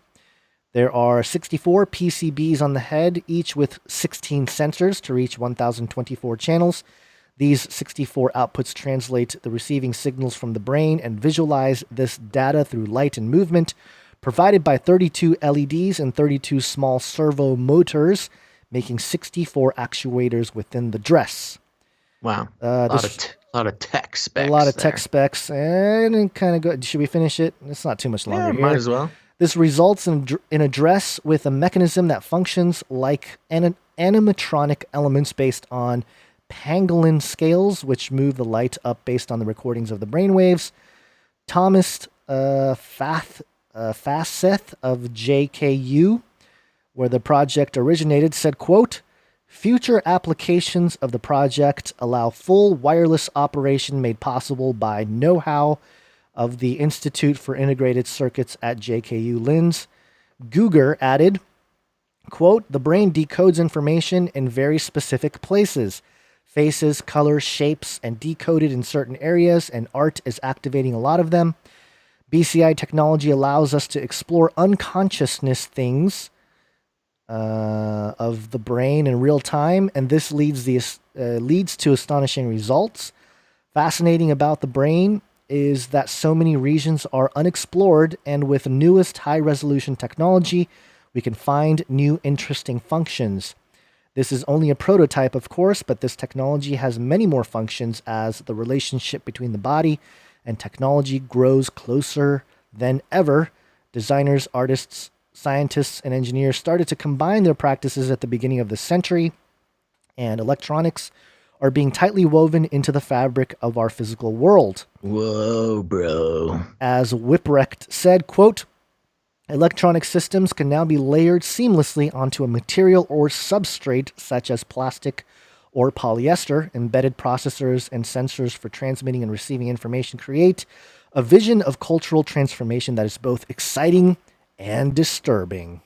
There are 64 PCBs on the head, each with 16 sensors to reach 1,024 channels. These 64 outputs translate the receiving signals from the brain and visualize this data through light and movement, provided by 32 LEDs and 32 small servo motors, making 64 actuators within the dress. Wow. A lot of tech specs. A lot of tech specs. And it kind of go. Should we finish it? It's not too much longer here. Might as well. This results in a dress with a mechanism that functions like animatronic elements based on pangolin scales, which move the light up based on the recordings of the brainwaves. Thomas Faseth of JKU, where the project originated, said, quote, "Future applications of the project allow full wireless operation made possible by know-how of the Institute for Integrated Circuits at JKU Linz." Guger added, quote, "The brain decodes information in very specific places. Faces, colors, shapes, and decoded in certain areas, and art is activating a lot of them. BCI technology allows us to explore unconsciousness things of the brain in real time, and this leads to astonishing results. Fascinating about the brain is that so many regions are unexplored, and with newest high-resolution technology, we can find new interesting functions. This is only a prototype, of course, but this technology has many more functions as the relationship between the body and technology grows closer than ever. Designers, artists, scientists, and engineers started to combine their practices at the beginning of the century, and electronics are being tightly woven into the fabric of our physical world." Whoa, bro. As Whiprecht said, quote, "Electronic systems can now be layered seamlessly onto a material or substrate such as plastic or polyester. Embedded processors and sensors for transmitting and receiving information create a vision of cultural transformation that is both exciting and disturbing."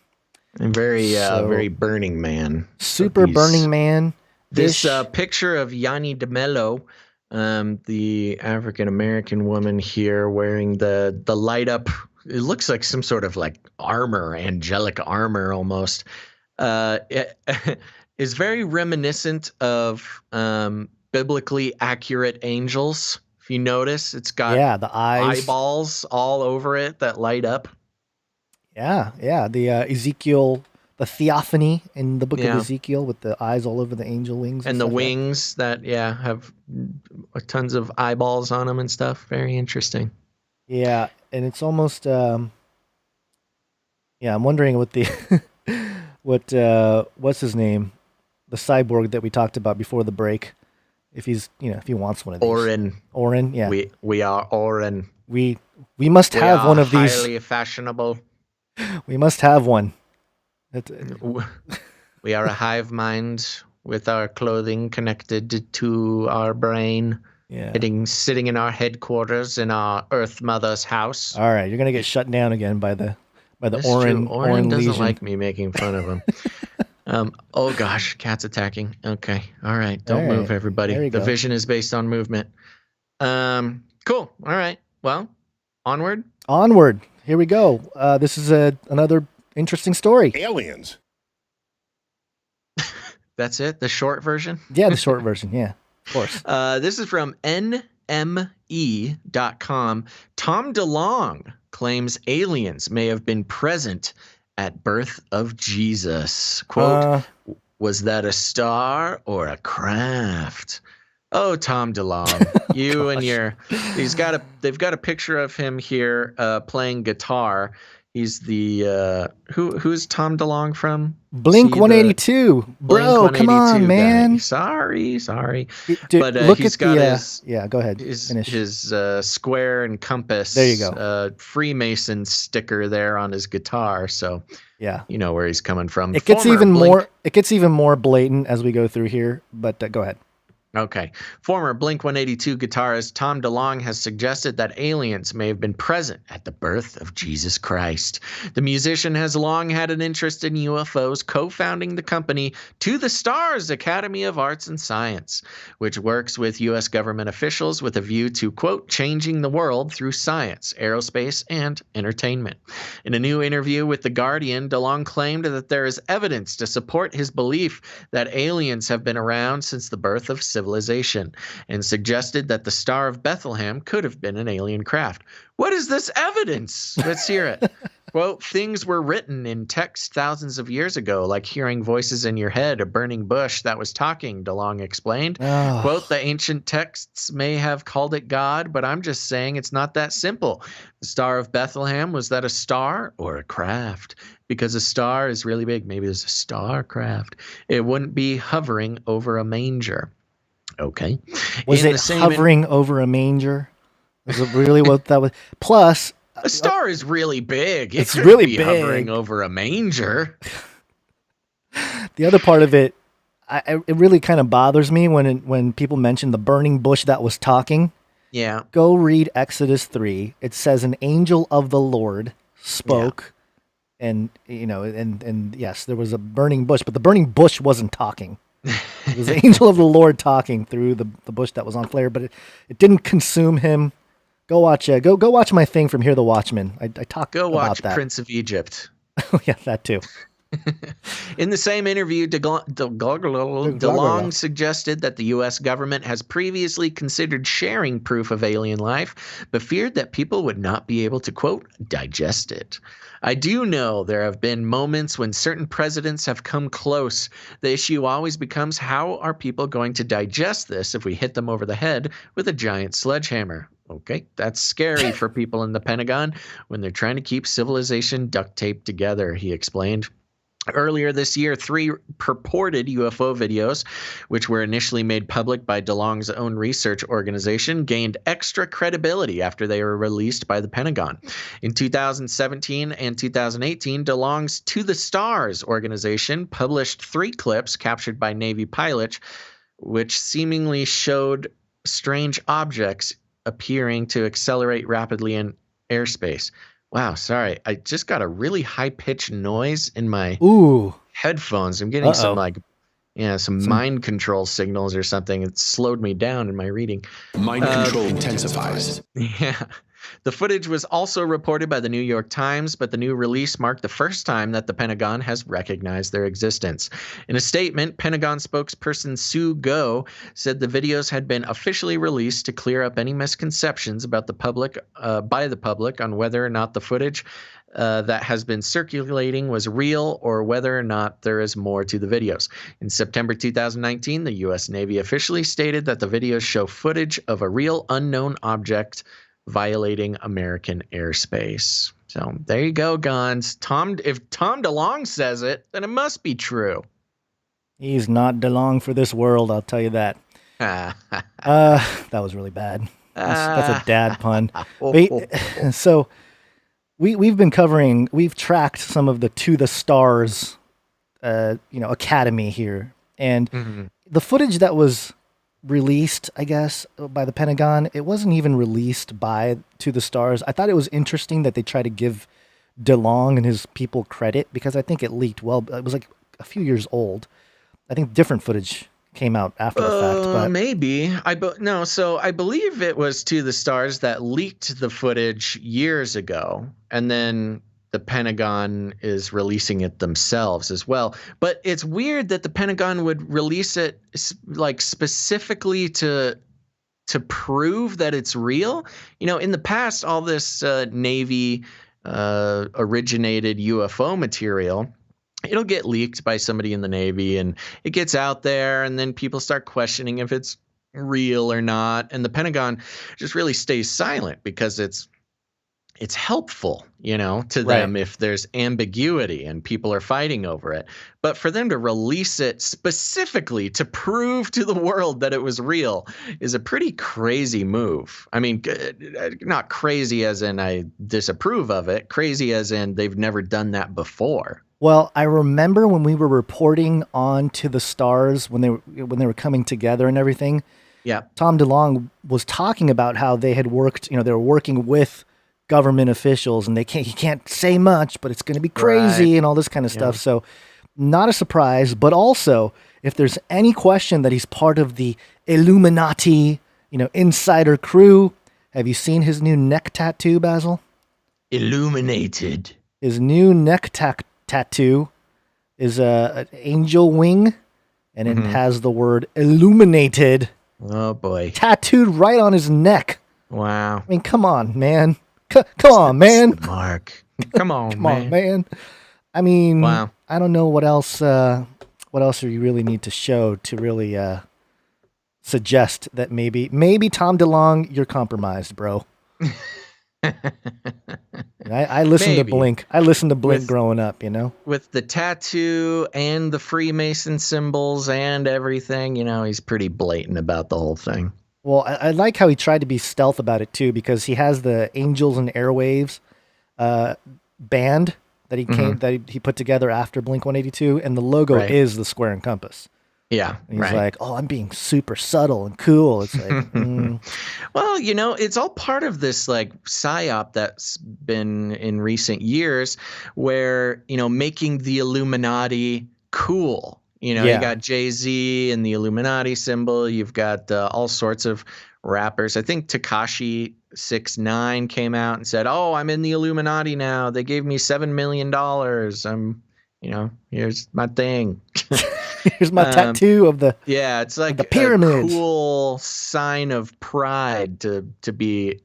And very Burning Man. Super Burning Man. This picture of Yanni DeMello, the African-American woman here wearing the light up, it looks like some sort of like armor, angelic armor almost, it is very reminiscent of biblically accurate angels. If you notice, it's got the eyes, eyeballs all over it that light up. Yeah. The Ezekiel, the theophany in the book of Ezekiel with the eyes all over the angel wings. And the wings that have tons of eyeballs on them and stuff. Very interesting. Yeah, and it's almost, I'm wondering what the, what's his name? The cyborg that we talked about before the break. If he's, if he wants one of these. Oren, yeah. We are Oren. We must have one of these. Highly fashionable. We must have one. We are a hive mind with our clothing connected to our brain. Yeah. Sitting in our headquarters in our Earth Mother's house. All right, you're gonna get shut down again by the That's Oren. True. Oren doesn't legion. like me making fun of him. Oh gosh, cat's attacking. Okay, all right, don't move, everybody. The vision is based on movement. Cool. All right. Well, onward. Onward. Here we go. This is another interesting story. Aliens. That's it. The short version. Yeah, the short version. Yeah. Of course. This is from NME.com. Tom DeLonge claims aliens may have been present at birth of Jesus. Quote, was that a star or a craft? Oh, Tom DeLonge, you and they've got a picture of him here playing guitar. He's the who's Tom DeLonge from? Blink 182, bro. Come on, man. Sorry. Dude, But look he's at got yeah. Go ahead. his square and compass. There you go. Freemason sticker there on his guitar. So yeah, you know where he's coming from. It gets even more blatant as we go through here. But go ahead. Okay. Former Blink-182 guitarist Tom DeLonge has suggested that aliens may have been present at the birth of Jesus Christ. The musician has long had an interest in UFOs, co-founding the company To the Stars Academy of Arts and Science, which works with U.S. government officials with a view to, quote, changing the world through science, aerospace, and entertainment. In a new interview with The Guardian, DeLonge claimed that there is evidence to support his belief that aliens have been around since the birth of civilization, and suggested that the Star of Bethlehem could have been an alien craft. What is this evidence? Let's hear it. Quote, things were written in text thousands of years ago, like hearing voices in your head, a burning bush that was talking, DeLonge explained. Oh. Quote, the ancient texts may have called it God, but I'm just saying it's not that simple. The Star of Bethlehem, was that a star or a craft? Because a star is really big. Maybe there's a star craft. It wouldn't be hovering over a manger. Okay. Was it hovering over a manger? Was it really what that was? Plus, a star is really big. It's really big. Hovering over a manger. The other part of it, it really kind of bothers me when people mention the burning bush that was talking. Yeah. Go read Exodus 3. It says an angel of the Lord spoke, and and yes, there was a burning bush, but the burning bush wasn't talking. It was the angel of the Lord talking through the bush that was on flare, but it didn't consume him. Go watch my thing from Hear the Watchman. I talk about that. Go watch Prince of Egypt. Oh yeah, that too. In the same interview, DeLonge suggested that the U.S. government has previously considered sharing proof of alien life, but feared that people would not be able to, quote, digest it. I do know there have been moments when certain presidents have come close. The issue always becomes, how are people going to digest this if we hit them over the head with a giant sledgehammer? Okay, that's scary for people in the Pentagon when they're trying to keep civilization duct taped together, he explained. Earlier this year, 3 purported UFO videos, which were initially made public by DeLonge's own research organization, gained extra credibility after they were released by the Pentagon. In 2017 and 2018, DeLonge's To the Stars organization published 3 clips captured by Navy pilots, which seemingly showed strange objects appearing to accelerate rapidly in airspace. Wow, sorry. I just got a really high-pitched noise in my headphones. I'm getting some mind control signals or something. It slowed me down in my reading. Mind control intensifies. Yeah. The footage was also reported by the New York Times, but the new release marked the first time that the Pentagon has recognized their existence. In a statement, Pentagon spokesperson Sue Go said the videos had been officially released to clear up any misconceptions about the public by the public on whether or not the footage that has been circulating was real or whether or not there is more to the videos. In September 2019, the U.S. Navy officially stated that the videos show footage of a real unknown object violating American airspace. So there you go, Gons. If Tom DeLonge says it, then it must be true. He's not DeLonge for this world, I'll tell you that. That was really bad. That's a dad pun. So we've tracked some of the To the Stars academy here, and the footage that was released, I guess, by the Pentagon, it wasn't even released by To the Stars. I thought it was interesting that they try to give DeLonge and his people credit, because I think it leaked it was like a few years old. I think different footage came out after the fact. But maybe. So I believe it was To the Stars that leaked the footage years ago, and then the Pentagon is releasing it themselves as well. But it's weird that the Pentagon would release it like specifically to prove that it's real. In the past, all this Navy originated UFO material, it'll get leaked by somebody in the Navy and it gets out there, and then people start questioning if it's real or not. And the Pentagon just really stays silent because it's it's helpful, to Right. them if there's ambiguity and people are fighting over it. But for them to release it specifically to prove to the world that it was real is a pretty crazy move. I mean, not crazy as in I disapprove of it, crazy as in they've never done that before. Well, I remember when we were reporting on to the stars when they were coming together and everything. Yeah. Tom DeLonge was talking about how they had worked, they were working with government officials, and he can't say much, but it's going to be crazy Right. and all this kind of stuff. Yeah. So not a surprise, but also if there's any question that he's part of the Illuminati, insider crew, have you seen his new neck tattoo, Basil? Illuminated. His new neck tattoo is an angel wing, and it has the word illuminated. Oh boy. Tattooed right on his neck. Wow. I mean, come on, man. Come on, man. Mark. Come on, Come on, man. I mean, Wow. I don't know what else do you really need to show to really suggest that maybe Tom DeLonge, you're compromised, bro. I listened to Maybe. Blink. I listened to Blink growing up, With the tattoo and the Freemason symbols and everything, he's pretty blatant about the whole thing. Well, I like how he tried to be stealth about it too, because he has the Angels and Airwaves band that he put together after Blink-182, and the logo Right. is the square and compass. Yeah, And he's right. like, "Oh, I'm being super subtle and cool." It's like, Well, it's all part of this like psyop that's been in recent years where, making the Illuminati cool. Yeah. You got Jay-Z and the Illuminati symbol. You've got all sorts of rappers. I think Tekashi 6ix9ine came out and said, "Oh, I'm in the Illuminati now. They gave me $7 million. Here's my thing." here's my tattoo of the Yeah, it's like the pyramids. a cool sign of pride to be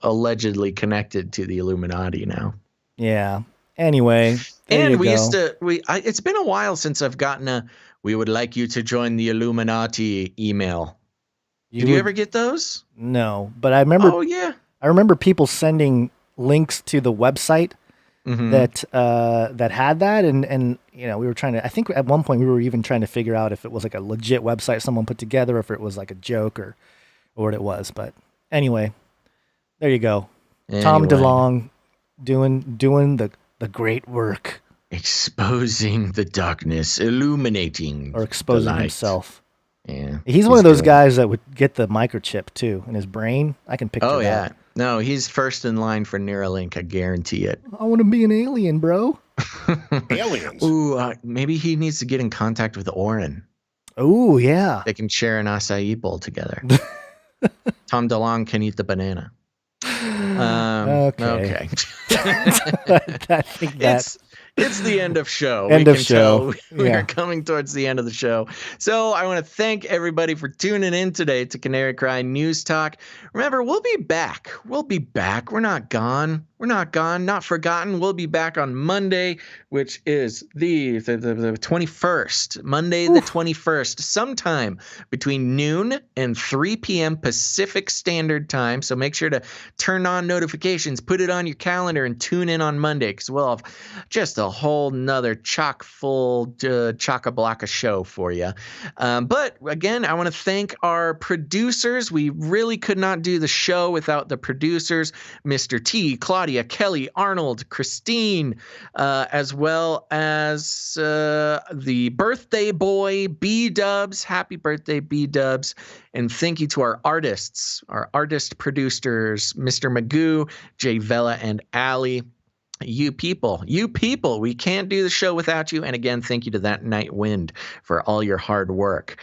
allegedly connected to the Illuminati now. Yeah. Anyway, there And you we go. used to it's been a while since I've gotten a "we would like you to join the Illuminati" email. Did you would- ever get those? No, but I remember. Oh yeah. I remember people sending links to the website Mhm. that had that, and we were trying to. I think at one point we were even trying to figure out if it was like a legit website someone put together, or if it was like a joke or what it was. But anyway, there you go. Tom Anyway. DeLonge doing the great work, Exposing the darkness, illuminating or exposing the light. himself. Yeah. He's one of those good. guys that would get the microchip too in his brain. I can picture Oh that. yeah. No, he's first in line for Neuralink. I guarantee it. I want to be an alien, bro. Aliens. Ooh, maybe he needs to get in contact with Oren. Oh yeah. They can share an acai bowl together. Tom DeLonge can eat the banana. Okay. I think that It's the end of show. End we of can show. Tell we Yeah. are coming towards the end of the show. So I want to thank everybody for tuning in today to Canary Cry News Talk. Remember, we'll be back. We'll be back. We're not gone. We're not gone. Not forgotten. We'll be back on Monday, which is the 21st. Monday the 21st, sometime between noon and 3 p.m. Pacific Standard Time. So make sure to turn on notifications, put it on your calendar, and tune in on Monday, because we'll have just a whole nother chock full chock-a-block show for you. But again, I want to thank our producers. We really could not do the show without the producers, Mr. T, Claudia, Kelly, Arnold, Christine, as well as the birthday boy, B-Dubs. Happy birthday, B-Dubs. And thank you to our artists, our artist producers, Mr. Magoo, Jay Vela, and Allie. You people, we can't do the show without you. And again, thank you to That Night Wind for all your hard work.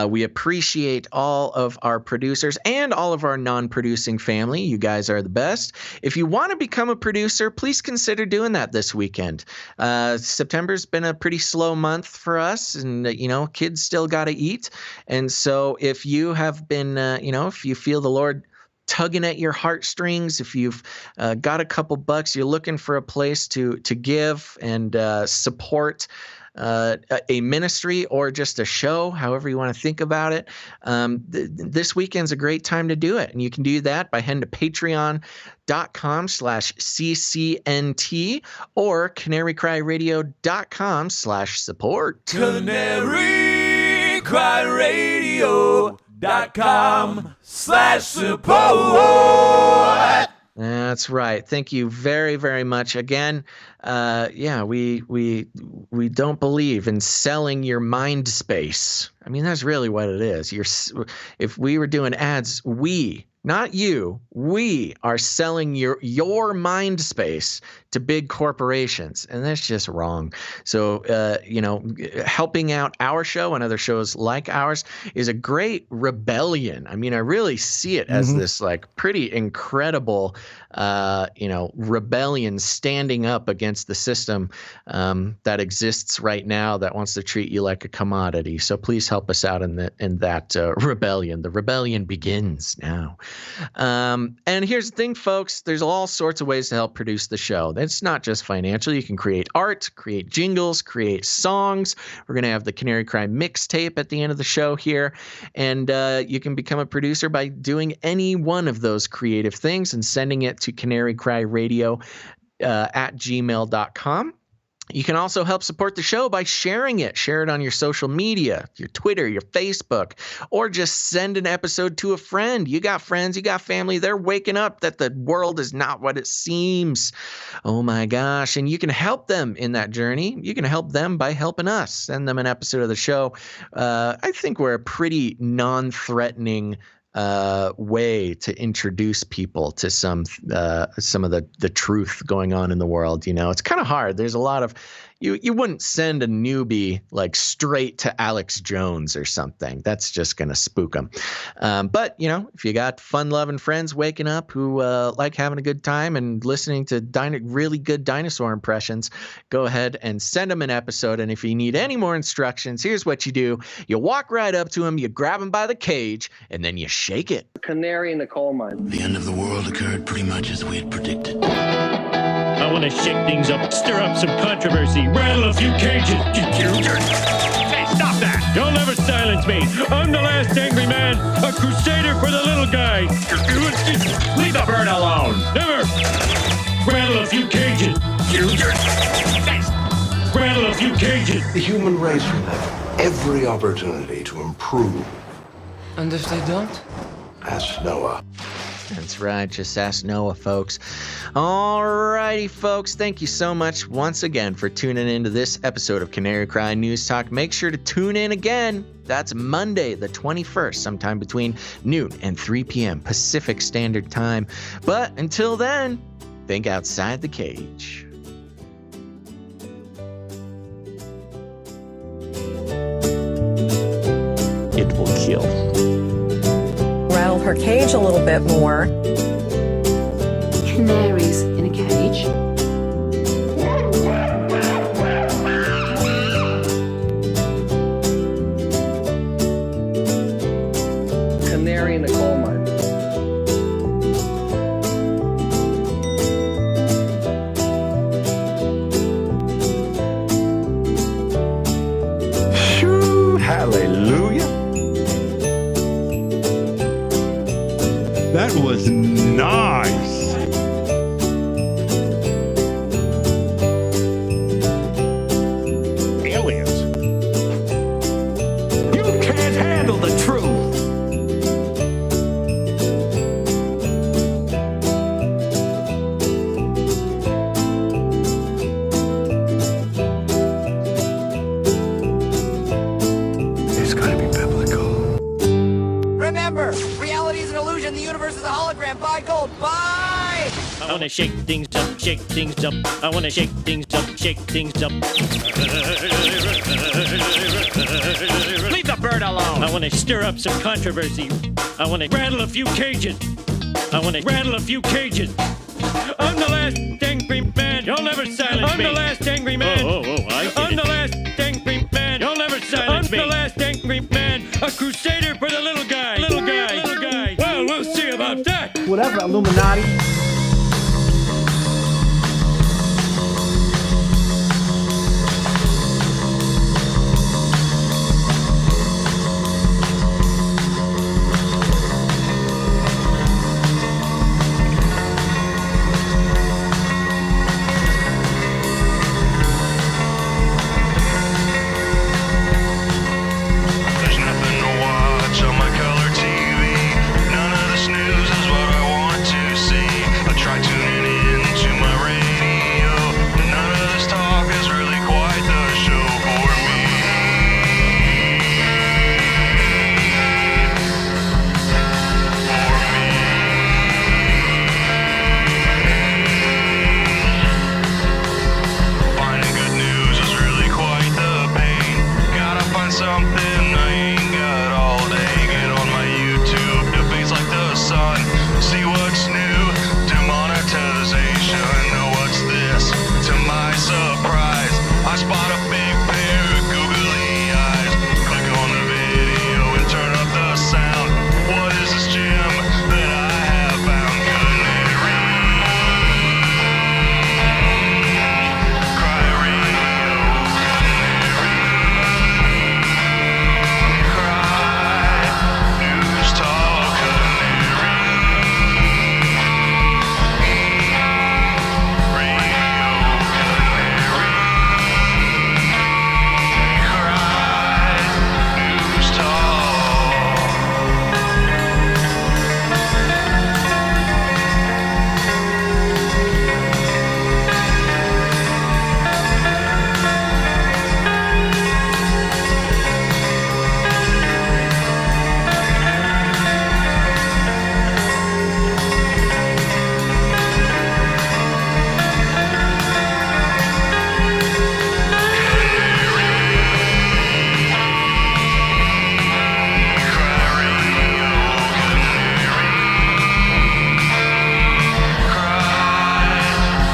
We appreciate all of our producers and all of our non-producing family. You guys are the best. If you want to become a producer, please consider doing that this weekend. September's been a pretty slow month for us, and kids still got to eat. And so if you have been, if you feel the Lord tugging at your heartstrings, if you've got a couple bucks, you're looking for a place to give and support a ministry or just a show, however you want to think about it, this weekend's a great time to do it. And you can do that by heading to patreon.com/CCNT or canarycryradio.com/support. canarycryradio.com/support. That's right. Thank you very, very much. Again, we don't believe in selling your mind space. I mean, that's really what it is. If we were doing ads, not you, we are selling your mind space to big corporations, and that's just wrong. So, helping out our show and other shows like ours is a great rebellion. I mean, I really see it as this like pretty incredible, rebellion standing up against the system that exists right now that wants to treat you like a commodity. So please help us out in that rebellion. The rebellion begins now. And here's the thing, folks. There's all sorts of ways to help produce the show. It's not just financial. You can create art, create jingles, create songs. We're going to have the Canary Cry mixtape at the end of the show here. And you can become a producer by doing any one of those creative things and sending it to canarycryradio at gmail.com. You can also help support the show by sharing it. Share it on your social media, your Twitter, your Facebook, or just send an episode to a friend. You got friends, you got family. They're waking up that the world is not what it seems. Oh my gosh. And you can help them in that journey. You can help them by helping us. Send them an episode of the show. I think we're a pretty non-threatening way to introduce people to some of the truth going on in the world. It's kind of hard. There's a lot of you wouldn't send a newbie like straight to Alex Jones or something. That's just going to spook them. But if you got fun-loving friends waking up who like having a good time and listening to really good dinosaur impressions, go ahead and send them an episode. And if you need any more instructions, here's what you do. You walk right up to him, you grab him by the cage, and then you shake it. Canary in the coal mine. The end of the world occurred pretty much as we had predicted. I want to shake things up, stir up some controversy, rattle a few cages. Hey, stop that! You'll never silence me. I'm the last angry man, a crusader for the little guy. Leave the bird alone! Never! Rattle a few cages. Rattle a few cages. The human race will have every opportunity to improve. And if they don't? Ask Noah. That's right. Just ask Noah, folks. All righty, folks. Thank you so much once again for tuning into this episode of Canary Cry News Talk. Make sure to tune in again. That's Monday, the 21st, sometime between noon and 3 p.m. Pacific Standard Time. But until then, think outside the cage. It will kill. Rattle her cage a little bit more. Canaries in a cage. Canary in the coal mine. Hallelujah. That was nice. Aliens. You can't handle the truth. It's got to be biblical. Remember, reality is an illusion. The universe is a hologram. Buy gold. Buy! I want to shake things up, shake things up. I want to shake things up, shake things up. Leave the bird alone! I want to stir up some controversy. I want to rattle a few cages. I want to rattle a few cages. I'm the last angry man. You'll never silence me. I'm the last angry man. I get I'm the last angry man. You'll never silence me. I'm the last angry man. A crusader for the little guy. Little guy. Little guy. Well, we'll see about that. whatever, Illuminati. There's nothing to watch on my color TV. None of this news is what I want to see. I try tuning in to my radio. None of this talk is really quite the show for me. Finding good news is really quite the pain. Gotta find something I ain't got all day. Get on my YouTube, debates like the sun. See what's new, demonetization. Know what's this? To my surprise, I spot a big pair of googly eyes. Click on the video and turn up the sound. What is this gem that I have found? Canary. Cry radio, news talk, news talk.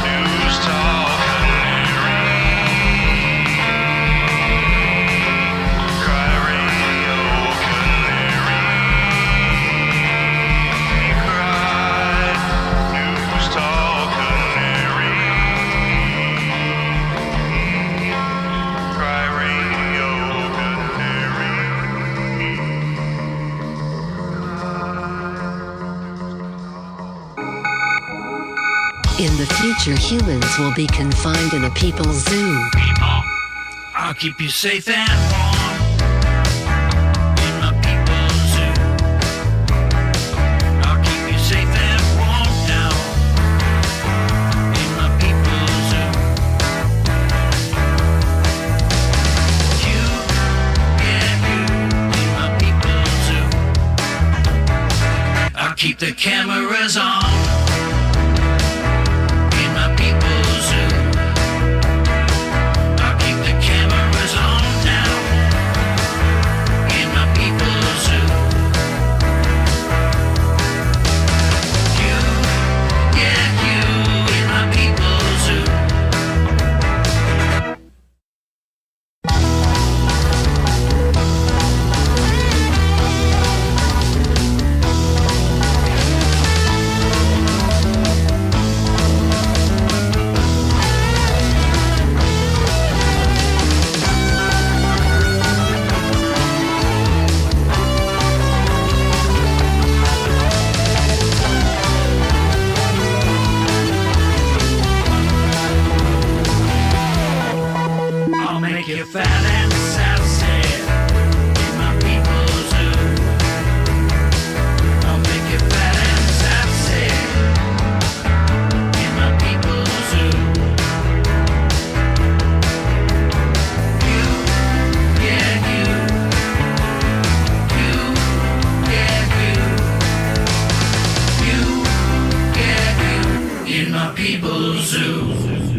News talk, cry radio, news talk, cry radio, In the future, humans will be confined in a people's zoo. I'll keep you safe and warm in my people's zoo. I'll keep you safe and warm now in my people's zoo. You, yeah, you in my people's zoo. I'll keep the cameras on in my people's zoo. I'll keep the cameras on now in my people's zoo. You, yeah, you in my people's zoo. I'll make you fat and sassy in my people's zoo. I'll make you fat and sassy in my people's zoo. You, yeah, you. You, yeah, you. You, yeah, you in my people's zoo.